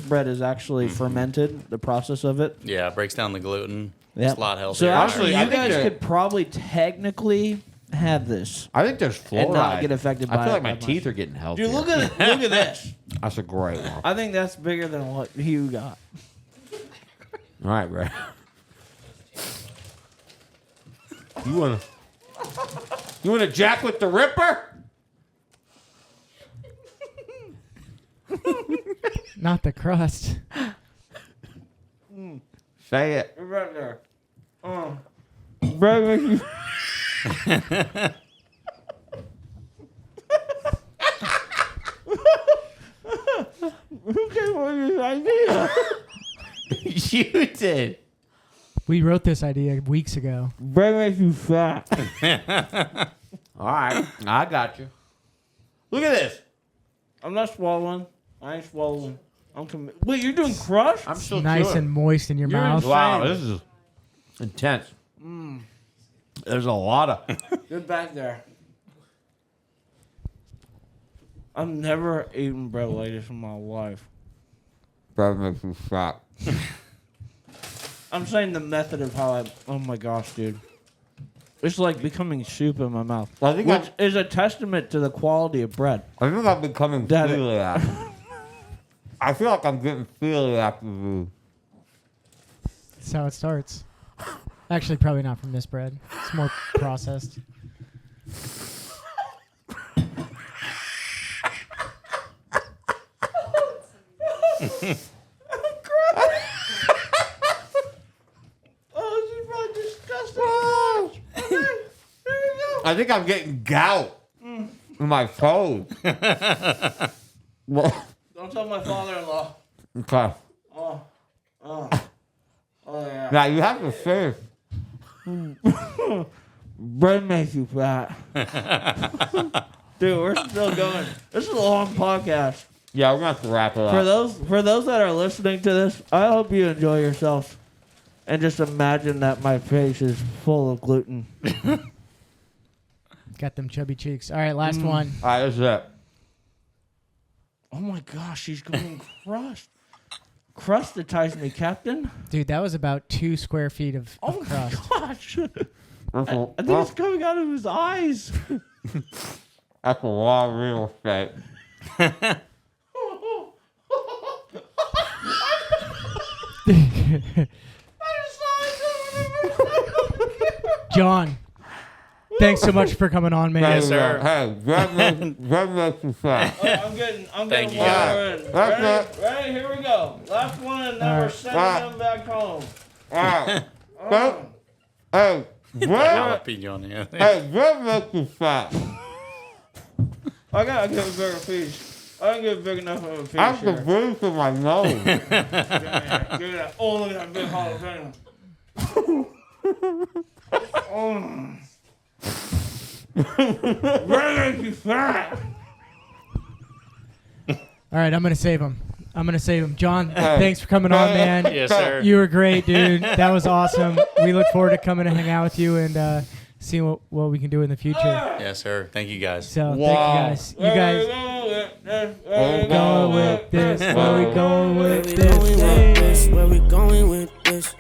bread is actually fermented. The process of it. Yeah, it breaks down the gluten. Yep. It's a lot healthier. So actually, I you think guys that- could probably technically have this. I think there's fluoride. And not get affected by I feel it like my that much. teeth are getting healthier. Dude, look at it. Look at this. That's a great one. I think that's bigger than what you got. All right, bro. You wanna jack with the Ripper? Not the crust. Say it. Right there. Bread makes you. Who came up with this idea? You did. We wrote this idea weeks ago. Bread makes you fat. All right, I got you. Look at this. I'm not swallowing. I ain't swallowing. Wait, you're doing crush? I'm still Nice chewing. and moist in your You're mouth. Wow, this is intense. There's a lot of. Get back there. I've never eaten bread like this in my life. Bread makes you fat. I'm saying the method of how I. Oh my gosh, dude. It's like becoming soup in my mouth. I think Which is a testament to the quality of bread. I think I'm becoming That- celiac. I feel like I'm getting celiac disease. That's how it starts. Actually, probably not from this bread. It's more processed. Oh, this is probably disgusting. I think I'm getting gout in my toes. Well, Don't tell my father-in-law. okay. Oh yeah. Now you have to say. Bread makes you fat. Dude, we're still going. This is a long podcast. Yeah, we're gonna have to wrap it up. For those that are listening to this, I hope you enjoy yourselves. And just imagine that my face is full of gluten. Got them chubby cheeks. All right, last one. All right, this is it. Oh my gosh, she's going crust. Crustitize me, Captain. Dude, that was about 2 square feet of Oh my crust. gosh. I think it's coming out of his eyes. That's a lot of real estate. John, Thanks so much for coming on, man. Yes, sir. Hey, that makes you fat. I'm getting Thank you, one guys. in. Ready? Here we go. Last one and then we're sending them back home. Hey, Jalapeno on the end. that makes you fat. I gotta get a bigger fish. I didn't get big enough of a fish. I have to here. breathe through my nose. Give me that. Oh, look at that big jalapeno. Where makes you fat? All right, I'm gonna save him. John, thanks for coming on, man. Yes, sir. You were great, dude. That was awesome. We look forward to coming to hang out with you and seeing what we can do in the future. Yes, sir. Thank you, guys. So thank you guys. You guys going with this? Where we going with this? Where we going with this?